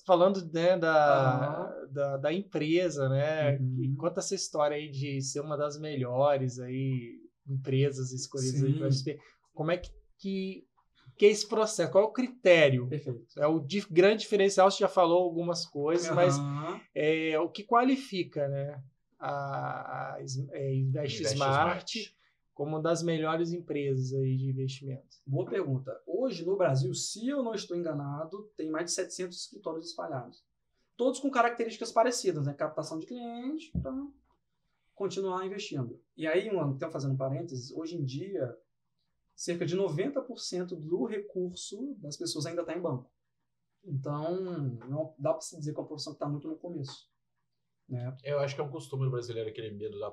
falando, né, da empresa, né? E conta essa história aí de ser uma das melhores aí, empresas escolhidas aí para a XP. Como é que é esse processo? Qual é o critério? Perfeito. O grande diferencial, você já falou algumas coisas, mas o que qualifica, né, a InvestSmart como uma das melhores empresas aí de investimento? Boa pergunta. Hoje, no Brasil, se eu não estou enganado, tem mais de 700 escritórios espalhados. Todos com características parecidas, né? Captação de cliente para continuar investindo. E aí, então, fazendo um parênteses, hoje em dia, cerca de 90% do recurso das pessoas ainda está em banco. Então, não dá para se dizer que é uma profissão que está muito no começo. né? Eu acho que é um costume do brasileiro aquele medo da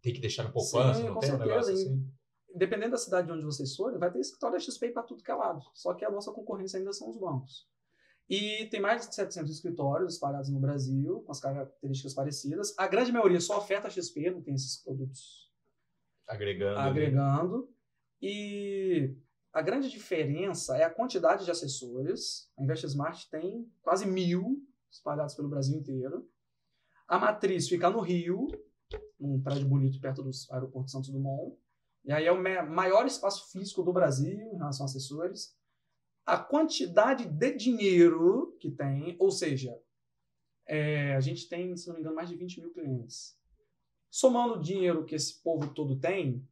ter que deixar na poupança, Sim, não com tem um certeza. negócio assim? Dependendo da cidade onde vocês forem, vai ter escritório da XP para tudo que é lado. Só que a nossa concorrência ainda são os bancos. E tem mais de 700 escritórios espalhados no Brasil, com as características parecidas. A grande maioria só oferta XP, não tem esses produtos agregando. E a grande diferença é a quantidade de assessores. A InvestSmart tem quase 1.000 espalhados pelo Brasil inteiro. A matriz fica no Rio, num prédio bonito perto do aeroporto Santos Dumont. E aí é o maior espaço físico do Brasil em relação a assessores. A quantidade de dinheiro que tem, ou seja, a gente tem, se não me engano, mais de 20 mil clientes. Somando o dinheiro que esse povo todo tem,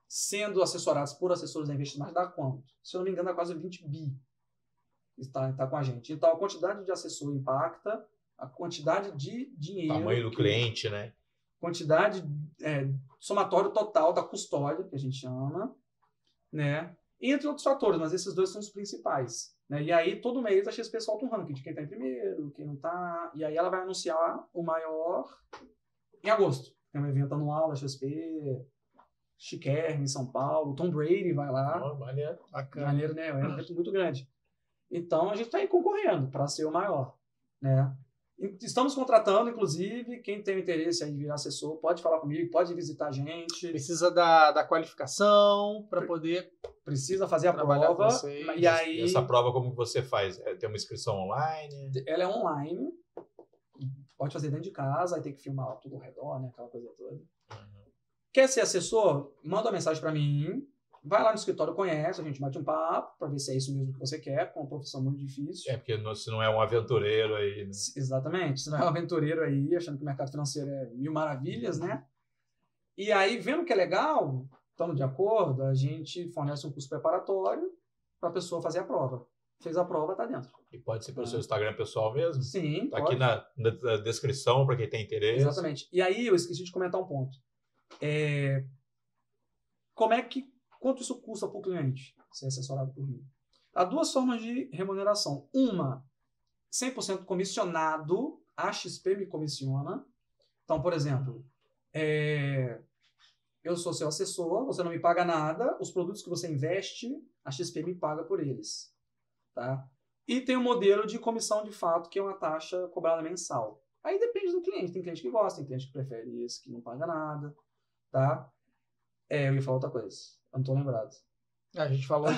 sendo assessorados por assessores da InvestSmart, dá quanto? Se eu não me engano, dá quase 20 bi. Está com a gente. Então, a quantidade de assessor impacta, a quantidade de dinheiro... Tamanho do cliente, né? Quantidade, somatório total da custódia, que a gente chama, né? Entre outros fatores, mas esses dois são os principais. Né? E aí, todo mês, a XP solta um ranking de quem está em primeiro, quem não está. E aí, ela vai anunciar o maior em agosto. Tem um evento anual da XP, chiquérrimo, em São Paulo. Tom Brady vai lá. Oh, maneiro. Maneiro, né? É um evento muito grande. Então, a gente está aí concorrendo para ser o maior. Né? Estamos contratando, inclusive, quem tem interesse em virar assessor, pode falar comigo, pode visitar a gente. Precisa da qualificação para poder... Precisa fazer a prova. E aí... essa prova como que você faz? Tem uma inscrição online? Ela é online. Pode fazer dentro de casa, aí tem que filmar tudo ao redor, né? Aquela coisa toda. Uhum. Quer ser assessor? Manda uma mensagem para mim. Vai lá no escritório, conhece, a gente bate um papo para ver se é isso mesmo que você quer, com uma profissão muito difícil. Porque se não é um aventureiro aí... Né? Exatamente. Se não é um aventureiro aí, achando que o mercado financeiro é mil maravilhas, né? E aí, vendo que é legal... Estamos de acordo, a gente fornece um curso preparatório para a pessoa fazer a prova. Fez a prova, está dentro. E pode ser pelo seu Instagram pessoal mesmo? Sim, Está aqui na descrição para quem tem interesse. Exatamente. E aí eu esqueci de comentar um ponto. Quanto isso custa para o cliente ser assessorado por mim? Há duas formas de remuneração. Uma, 100% comissionado, a XP me comissiona. Então, por exemplo... eu sou seu assessor, você não me paga nada, os produtos que você investe, a XP me paga por eles. Tá? E tem um modelo de comissão de fato, que é uma taxa cobrada mensal. Aí depende do cliente. Tem cliente que gosta, tem cliente que prefere esse, que não paga nada. Tá? Eu ia falar outra coisa. Eu não estou lembrado. A gente falou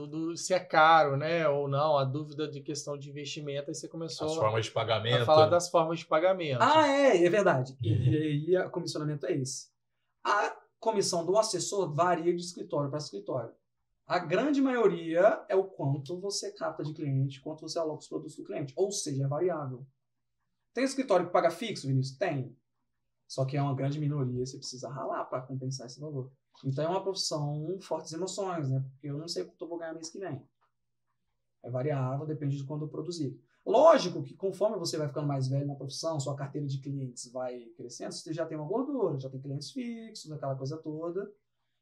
do se é caro, né? Ou não, a dúvida de questão de investimento, aí você começou as formas de pagamento. A falar das formas de pagamento. É verdade. E aí o comissionamento é esse. A comissão do assessor varia de escritório para escritório. A grande maioria é o quanto você capta de cliente, quanto você aloca os produtos do cliente. Ou seja, é variável. Tem escritório que paga fixo, Vinícius? Tem. Só que é uma grande minoria, você precisa ralar para compensar esse valor. Então é uma profissão fortes emoções, né? Porque eu não sei quanto eu vou ganhar mês que vem. É variável, depende de quando eu produzir. Lógico que conforme você vai ficando mais velho na profissão, sua carteira de clientes vai crescendo, você já tem uma gordura, já tem clientes fixos, aquela coisa toda.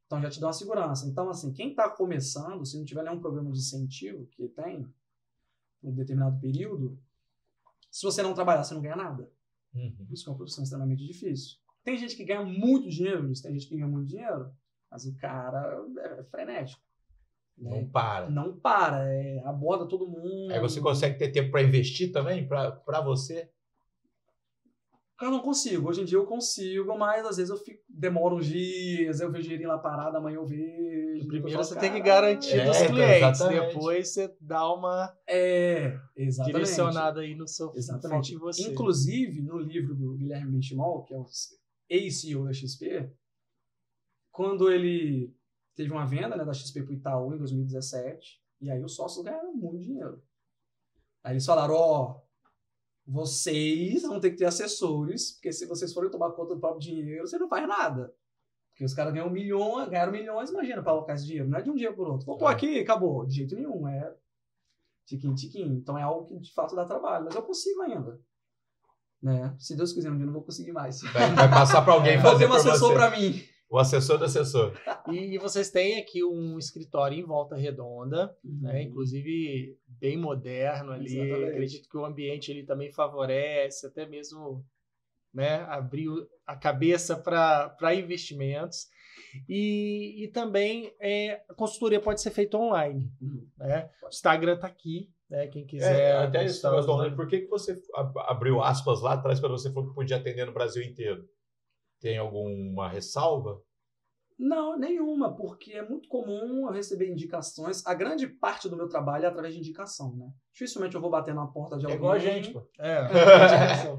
Então já te dá uma segurança. Então, assim, quem está começando, se não tiver nenhum programa de incentivo que tem, em um determinado período, se você não trabalhar, você não ganha nada. Uhum. Isso é uma profissão extremamente difícil. Tem gente que ganha muito dinheiro, tem gente que ganha muito dinheiro, mas o cara é frenético. Não para. Não para, aborda todo mundo. Aí você consegue ter tempo para investir também, para você? Eu não consigo. Hoje em dia eu consigo, mas às vezes eu demoro uns dias, eu vejo dinheirinho lá parado, amanhã eu vejo. Primeiro você tem que garantir dos clientes, depois você dá uma direcionada aí no seu foco em você. Inclusive, no livro do Guilherme Benchimol, que é o ex-CEO da XP, quando ele teve uma venda, né, da XP para o Itaú em 2017, e aí os sócios ganharam muito dinheiro. Aí eles falaram, vocês vão ter que ter assessores, porque se vocês forem tomar conta do próprio dinheiro, você não faz nada. Porque os caras ganharam milhões, imagina, para alocar esse dinheiro. Não é de um dia para o outro. Vou pôr aqui, acabou. De jeito nenhum. É tiquinho. Então é algo que de fato dá trabalho. Mas eu consigo ainda. Né? Se Deus quiser, um dia eu não vou conseguir mais. Vai passar para alguém fazer um assessor para mim. O assessor do assessor. E vocês têm aqui um escritório em Volta Redonda, né? Inclusive bem moderno ali. Exatamente. Acredito que o ambiente ele também favorece, até mesmo né? Abriu a cabeça para investimentos. E também a consultoria pode ser feita online. Né? O Instagram está aqui, né? Quem quiser. Até isso, por que você abriu aspas lá atrás quando você falou que podia atender no Brasil inteiro? Tem alguma ressalva? Não, nenhuma, porque é muito comum eu receber indicações. A grande parte do meu trabalho é através de indicação, né? Dificilmente eu vou bater na porta de alguém. É igual a gente, pô.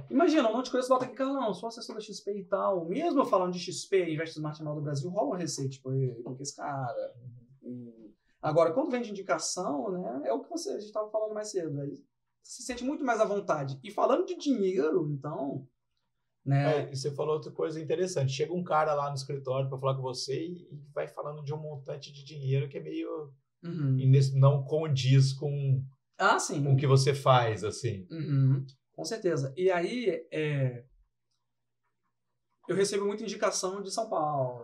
Imagina, eu não te conheço, bota aqui, cara, não, sou assessor da XP e tal. Mesmo eu falando de XP, Invest Smart do Brasil, rola uma receita, tipo, com esse cara. Agora, quando vem de indicação, né, é o que a gente estava falando mais cedo. Aí se sente muito mais à vontade. E falando de dinheiro, então... Né? E você falou outra coisa interessante. Chega um cara lá no escritório para falar com você e vai falando de um montante de dinheiro que é meio... não condiz com o que você faz, assim. Com certeza. E aí, eu recebo muita indicação de São Paulo.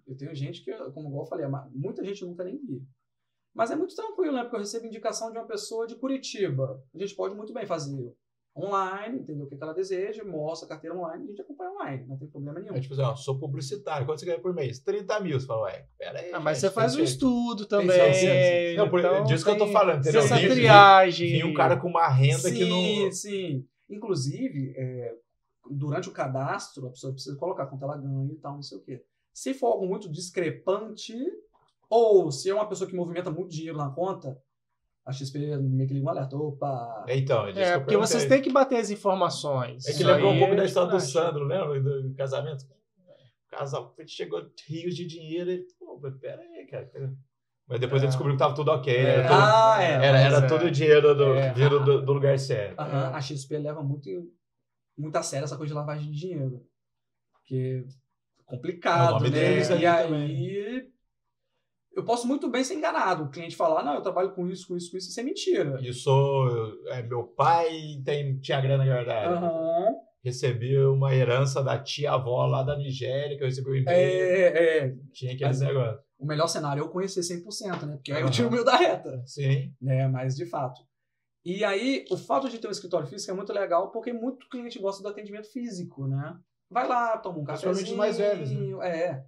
Eu tenho gente que, como eu falei, muita gente nunca nem vi. Mas é muito tranquilo, né? Porque eu recebo indicação de uma pessoa de Curitiba. A gente pode muito bem fazer online, entender o que ela deseja, mostra a carteira online, a gente acompanha online, não tem problema nenhum. Tipo assim, sou publicitário, quanto você ganha por mês? 30 mil. Você fala, pera aí. Mas você faz um estudo também. Não, disso que eu tô falando, entendeu? Essa triagem. Vinha um cara com uma renda que não... Sim. Inclusive, durante o cadastro, a pessoa precisa colocar quanto ela ganha e tal, não sei o quê. Se for algo muito discrepante, ou se é uma pessoa que movimenta muito dinheiro na conta, a XP meio que liga um alerta. Opa! Então, porque vocês têm que bater as informações. É que lembrou um pouco da história do Sandro, lembra? Do casamento. O casal chegou rios de dinheiro e, pera aí, cara. Mas depois ele descobriu que tava tudo ok. Era tudo dinheiro vindo do lugar certo. A XP leva muito a sério essa coisa de lavagem de dinheiro. Porque é complicado, né? E aí... Eu posso muito bem ser enganado. O cliente falar, não, eu trabalho com isso, isso é mentira. Meu pai tinha grana guardada. Recebi uma herança da tia-avó lá da Nigéria, que eu recebi o e-mail. Tinha aquele negócio. O melhor cenário é eu conhecer 100%, né? Porque aí eu tiro o meu da reta. Sim. Né? Mas, de fato. E aí, o fato de ter um escritório físico é muito legal, porque muito cliente gosta do atendimento físico, né? Vai lá, toma um cafezinho. Principalmente os mais velhos, né?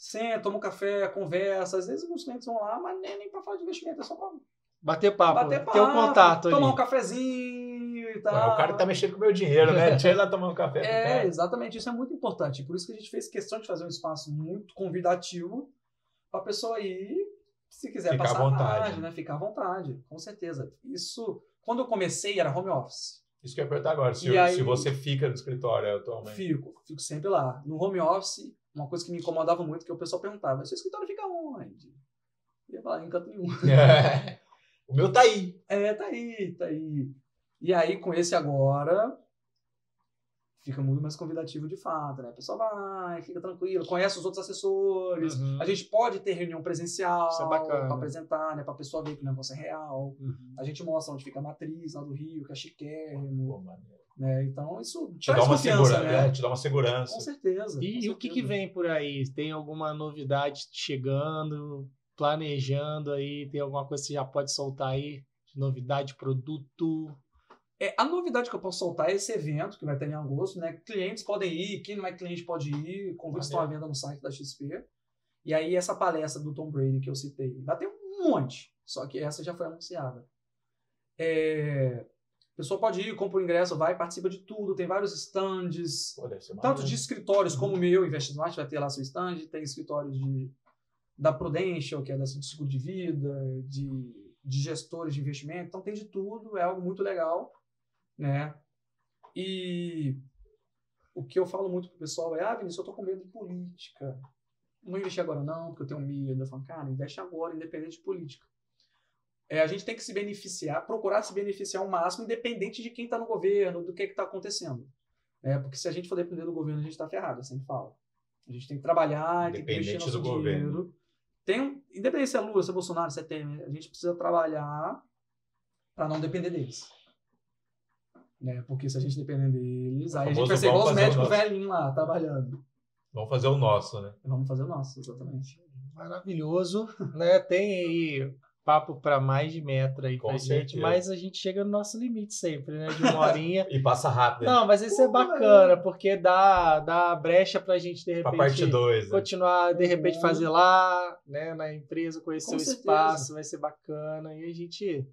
Senta, toma um café, conversa. Às vezes os clientes vão lá, mas nem para falar de investimento, é só para bater papo, ter um contato tomar ali. Um cafezinho e tal. O cara tá mexendo com o meu dinheiro, né? Deixa ele lá tomar um café. Exatamente. Isso é muito importante. Por isso que a gente fez questão de fazer um espaço muito convidativo para a pessoa ir, se quiser ficar passar à vontade, né? Ficar à vontade, com certeza. Isso, quando eu comecei, era home office. Isso que eu ia perguntar agora. Se você fica no escritório atualmente. Fico sempre lá. No home office, uma coisa que me incomodava muito, que o pessoal perguntava, seu escritório fica onde? Eu ia falar, em canto nenhum. O meu tá aí. Tá aí. E aí, com esse agora, fica muito mais convidativo de fato, né? O pessoal vai, fica tranquilo, conhece os outros assessores, a gente pode ter reunião presencial para apresentar, né? Para a pessoa ver que o negócio é real. A gente mostra onde fica a matriz lá do Rio, que é chiquérrimo. Né? Então, isso te dá uma segurança, né? Te dá uma segurança. Com certeza. E o que vem por aí? Tem alguma novidade chegando, planejando aí? Tem alguma coisa que você já pode soltar aí? Novidade, produto? A novidade que eu posso soltar é esse evento que vai ter em agosto, né? Clientes podem ir, quem não é cliente pode ir, convites estão à venda no site da XP. E aí, essa palestra do Tom Brady que eu citei, vai ter um monte, só que essa já foi anunciada. A pessoa pode ir, compra o ingresso, vai, participa de tudo, tem vários stands, tanto de escritórios como o meu, Invest Smart vai ter lá seu stand, tem escritórios da Prudential, que é de seguro de vida, de gestores de investimento, então tem de tudo, é algo muito legal, né? E o que eu falo muito pro pessoal é, Vinícius, eu tô com medo de política, não vou investir agora não, porque eu tenho medo. Eu falo, cara, investe agora, independente de política. A gente tem que se beneficiar, procurar se beneficiar ao máximo, independente de quem está no governo, do que está acontecendo. Porque se a gente for depender do governo, a gente está ferrado, eu sempre falo. A gente tem que trabalhar, tem que investir nosso dinheiro. Independente se é Lula, se é Bolsonaro, se é Temer, a gente precisa trabalhar para não depender deles. Porque se a gente depender deles, aí a gente vai ser igual os médicos velhinhos lá, trabalhando. Vamos fazer o nosso, né? Vamos fazer o nosso, exatamente. Maravilhoso, né? Tem aí papo para mais de metro aí Com pra gente, certeza. mas a gente chega no nosso limite sempre, né? De uma horinha. E passa rápido. Não, mas isso é bacana, porque dá brecha pra gente, de Pra repente, parte 2, né? continuar, de repente, fazer lá, né, na empresa, conhecer Com o certeza. espaço, vai ser bacana. E a gente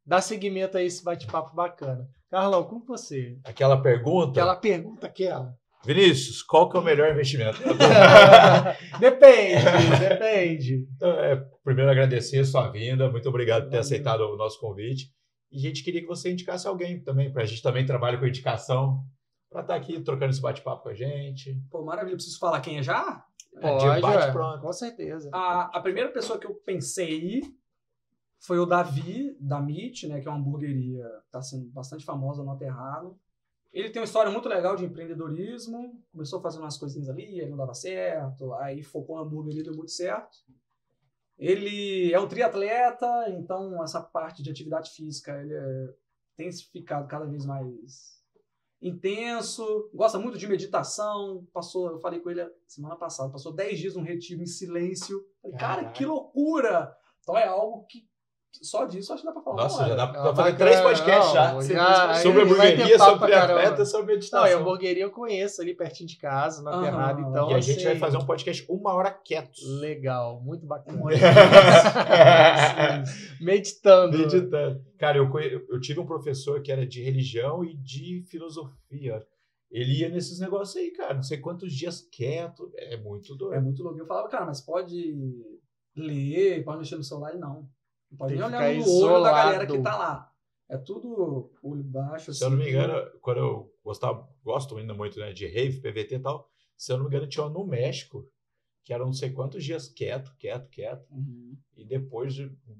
dá seguimento a esse bate-papo bacana. Carlão, com você. Aquela pergunta. Aquela pergunta, aquela. Vinícius, qual que é o melhor investimento? Depende. Então, primeiro agradecer a sua vinda, muito obrigado por ter Valeu. aceitado o nosso convite. E a gente queria que você indicasse alguém também, para a gente também trabalha com indicação, para estar aqui trocando esse bate-papo com a gente. Pô, maravilha. Preciso falar quem é já? Pode, bate pronto. com certeza. A primeira pessoa que eu pensei foi o Davi, da Meat, né, que é uma hamburgueria que está sendo bastante famosa no Aterrado. Ele tem uma história muito legal de empreendedorismo, começou fazendo umas coisinhas ali, aí não dava certo, aí focou na hamburgueria e deu muito certo. Ele é um triatleta, então essa parte de atividade física ele tem ficado cada vez mais intenso, gosta muito de meditação, eu falei com ele semana passada, passou 10 dias num retiro em silêncio. Falei, cara, que loucura! Então é algo que só disso acho que dá pra falar. Nossa, já dá pra bacana, fazer 3 podcasts já. Sobre hamburgueria, sobre triatleta, sobre Não, meditação. e a hamburgueria eu conheço ali pertinho de casa, na Aterrado, então E a gente assim, vai fazer um podcast 1 hora quietos. legal, muito bacana. Meditando. Meditando. Cara, eu tive um professor que era de religião e de filosofia. Ele ia nesses negócios aí, cara. Não sei quantos dias quieto. É muito doido. É muito louco. Eu falava, cara, mas pode ler, pode mexer no celular? Não. Não pode nem olhar no olho da galera que tá lá. É tudo olho baixo. Se eu não me engano, quando eu gosto ainda muito, né, de rave, PVT e tal, se eu não me engano, tinha uma no México, que era não sei quantos dias quieto. Uhum. E depois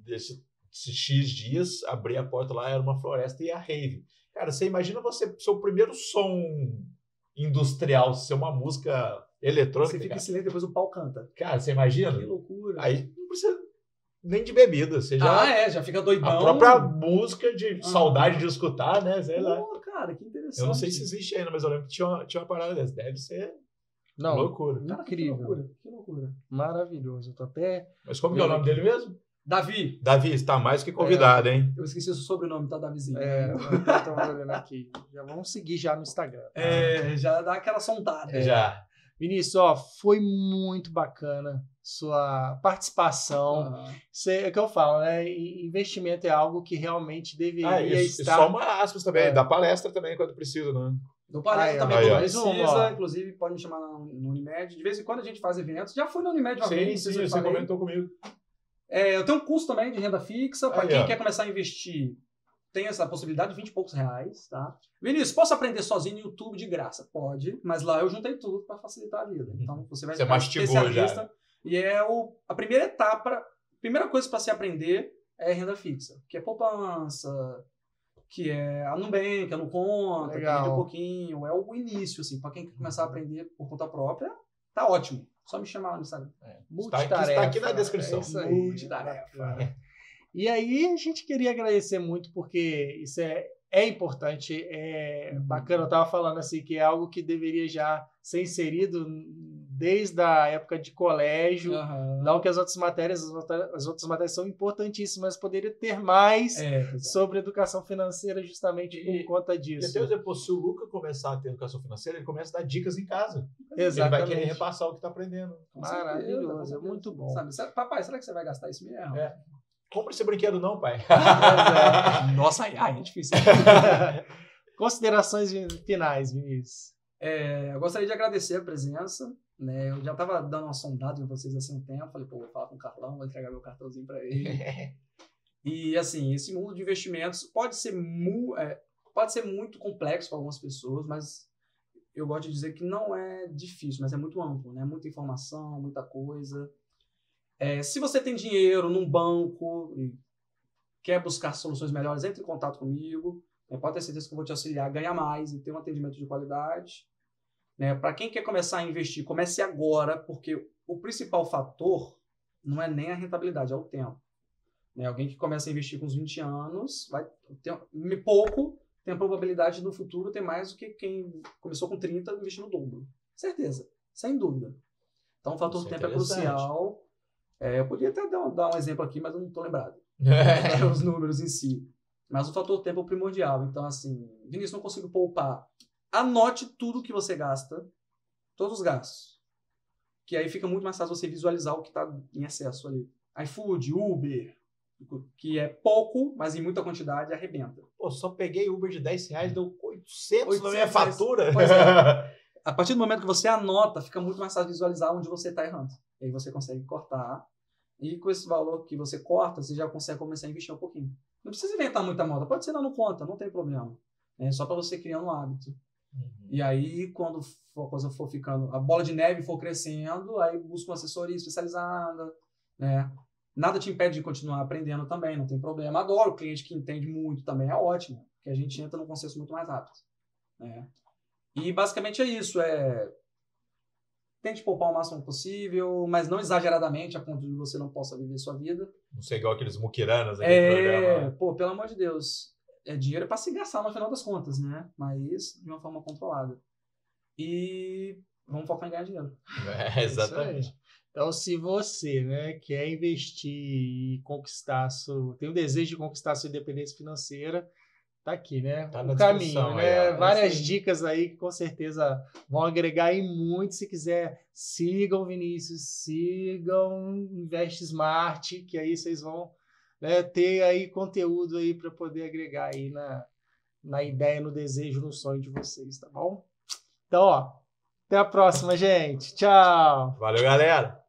desses X dias, abrir a porta lá, era uma floresta e a rave. Cara, você imagina seu primeiro som industrial ser uma música eletrônica. Você fica em silêncio, depois o pau canta. Cara, você imagina? Que loucura. Aí não precisa nem de bebida. Você já fica doidão. A própria música de saudade de escutar, né? Sei lá. Pô, cara, que interessante. Eu não sei se existe ainda, mas eu lembro que tinha uma parada dessa. Deve ser loucura. Cara, Incrível. Que loucura. Maravilhoso. Eu tô até... Mas como que é o nome dele mesmo? Davi. Davi, está mais que convidado, hein? Eu esqueci o sobrenome, tá, Davizinho? eu tô olhando aqui. Já vamos seguir já no Instagram. Já dá aquela sondada. Já. Vinícius, ó, foi muito bacana sua participação. Isso é o que eu falo, né? Investimento é algo que realmente deveria estar... Só uma aspas também, da palestra também, quando precisa, né? Do palestra também, quando precisa. Inclusive, pode me chamar no Unimed. De vez em quando a gente faz eventos. Já fui na Unimed uma vez. Sim, você comentou comigo. Eu tenho um curso também de renda fixa. Para quem quer começar a investir, tem essa possibilidade de R$20 e poucos, tá? Vinícius, posso aprender sozinho no YouTube de graça? Pode, mas lá eu juntei tudo para facilitar a vida. Então, você vai ficar especialista. Já. E a primeira etapa, a primeira coisa para se aprender é renda fixa, que é poupança, que é a Nubank, a Nuconta, que rende um pouquinho. É o início, assim, para quem quer começar a aprender por conta própria, tá ótimo. Só me chamar lá no Instagram. Está aqui na descrição. Multitarefa. E aí a gente queria agradecer muito, porque isso é importante, é bacana. Eu estava falando assim que é algo que deveria já ser inserido desde a época de colégio. Não que as outras matérias são importantíssimas, mas poderia ter mais sobre educação financeira justamente por conta disso. E até exemplo, se o Luca começar a ter educação financeira, ele começa a dar dicas em casa. Exatamente. Ele vai querer repassar o que está aprendendo. Maravilhoso, é muito bom. Papai, será que você vai gastar isso mesmo? Compra esse brinquedo não, pai. Nossa, é difícil. Considerações finais, Vinícius. Eu gostaria de agradecer a presença. Né? Eu já estava dando uma sondada em vocês assim um tempo. Falei, vou falar com o Carlão, vou entregar meu cartãozinho para ele. E, assim, esse mundo de investimentos pode ser muito complexo para algumas pessoas, mas eu gosto de dizer que não é difícil, mas é muito amplo, né? Muita informação, muita coisa. Se você tem dinheiro num banco e quer buscar soluções melhores, entre em contato comigo. Pode ter certeza que eu vou te auxiliar a ganhar mais e ter um atendimento de qualidade. Para quem quer começar a investir, comece agora, porque o principal fator não é nem a rentabilidade, é o tempo. Alguém que começa a investir com uns 20 anos vai ter tem a probabilidade no futuro ter mais do que quem começou com 30 investir no dobro. Certeza, sem dúvida. Então o fator tempo é crucial. Eu podia até dar um exemplo aqui, mas eu não estou lembrado. os números em si. Mas o fator tempo é o primordial. Então, assim, Vinícius, não consigo poupar. Anote tudo que você gasta, todos os gastos. Que aí fica muito mais fácil você visualizar o que está em excesso ali. iFood, Uber, que é pouco, mas em muita quantidade, arrebenta. Pô, só peguei Uber de R$10, deu 800 na minha fatura. Pois é. A partir do momento que você anota, fica muito mais fácil visualizar onde você está errando. E aí você consegue cortar. E com esse valor que você corta, você já consegue começar a investir um pouquinho. Não precisa inventar muita moda. Pode ser dando conta, não tem problema. É só para você criar um hábito. E aí, quando a coisa for ficando, a bola de neve for crescendo, aí busca uma assessoria especializada, né? Nada te impede de continuar aprendendo também, não tem problema. Adoro o cliente que entende muito também, é ótimo, porque a gente entra num contexto muito mais rápido, né? E basicamente é isso, tente poupar o máximo possível, mas não exageradamente, a ponto de você não possa viver sua vida. Não sei, igual aqueles muquiranas aqui do programa. Pô, pelo amor de Deus. Dinheiro é para se gastar no final das contas, né? Mas de uma forma controlada. E vamos focar em ganhar dinheiro. Exatamente. Então, se você, né, quer investir e tem o desejo de conquistar a sua independência financeira, tá aqui, né? Tá o caminho, né? aí, várias dicas aí que com certeza vão agregar aí muito. Se quiser, sigam o Vinícius, sigam Invest Smart, que aí vocês vão, né, ter aí conteúdo aí para poder agregar aí na ideia, no desejo, no sonho de vocês, tá bom? Então, ó, até a próxima, gente. Tchau! Valeu, galera!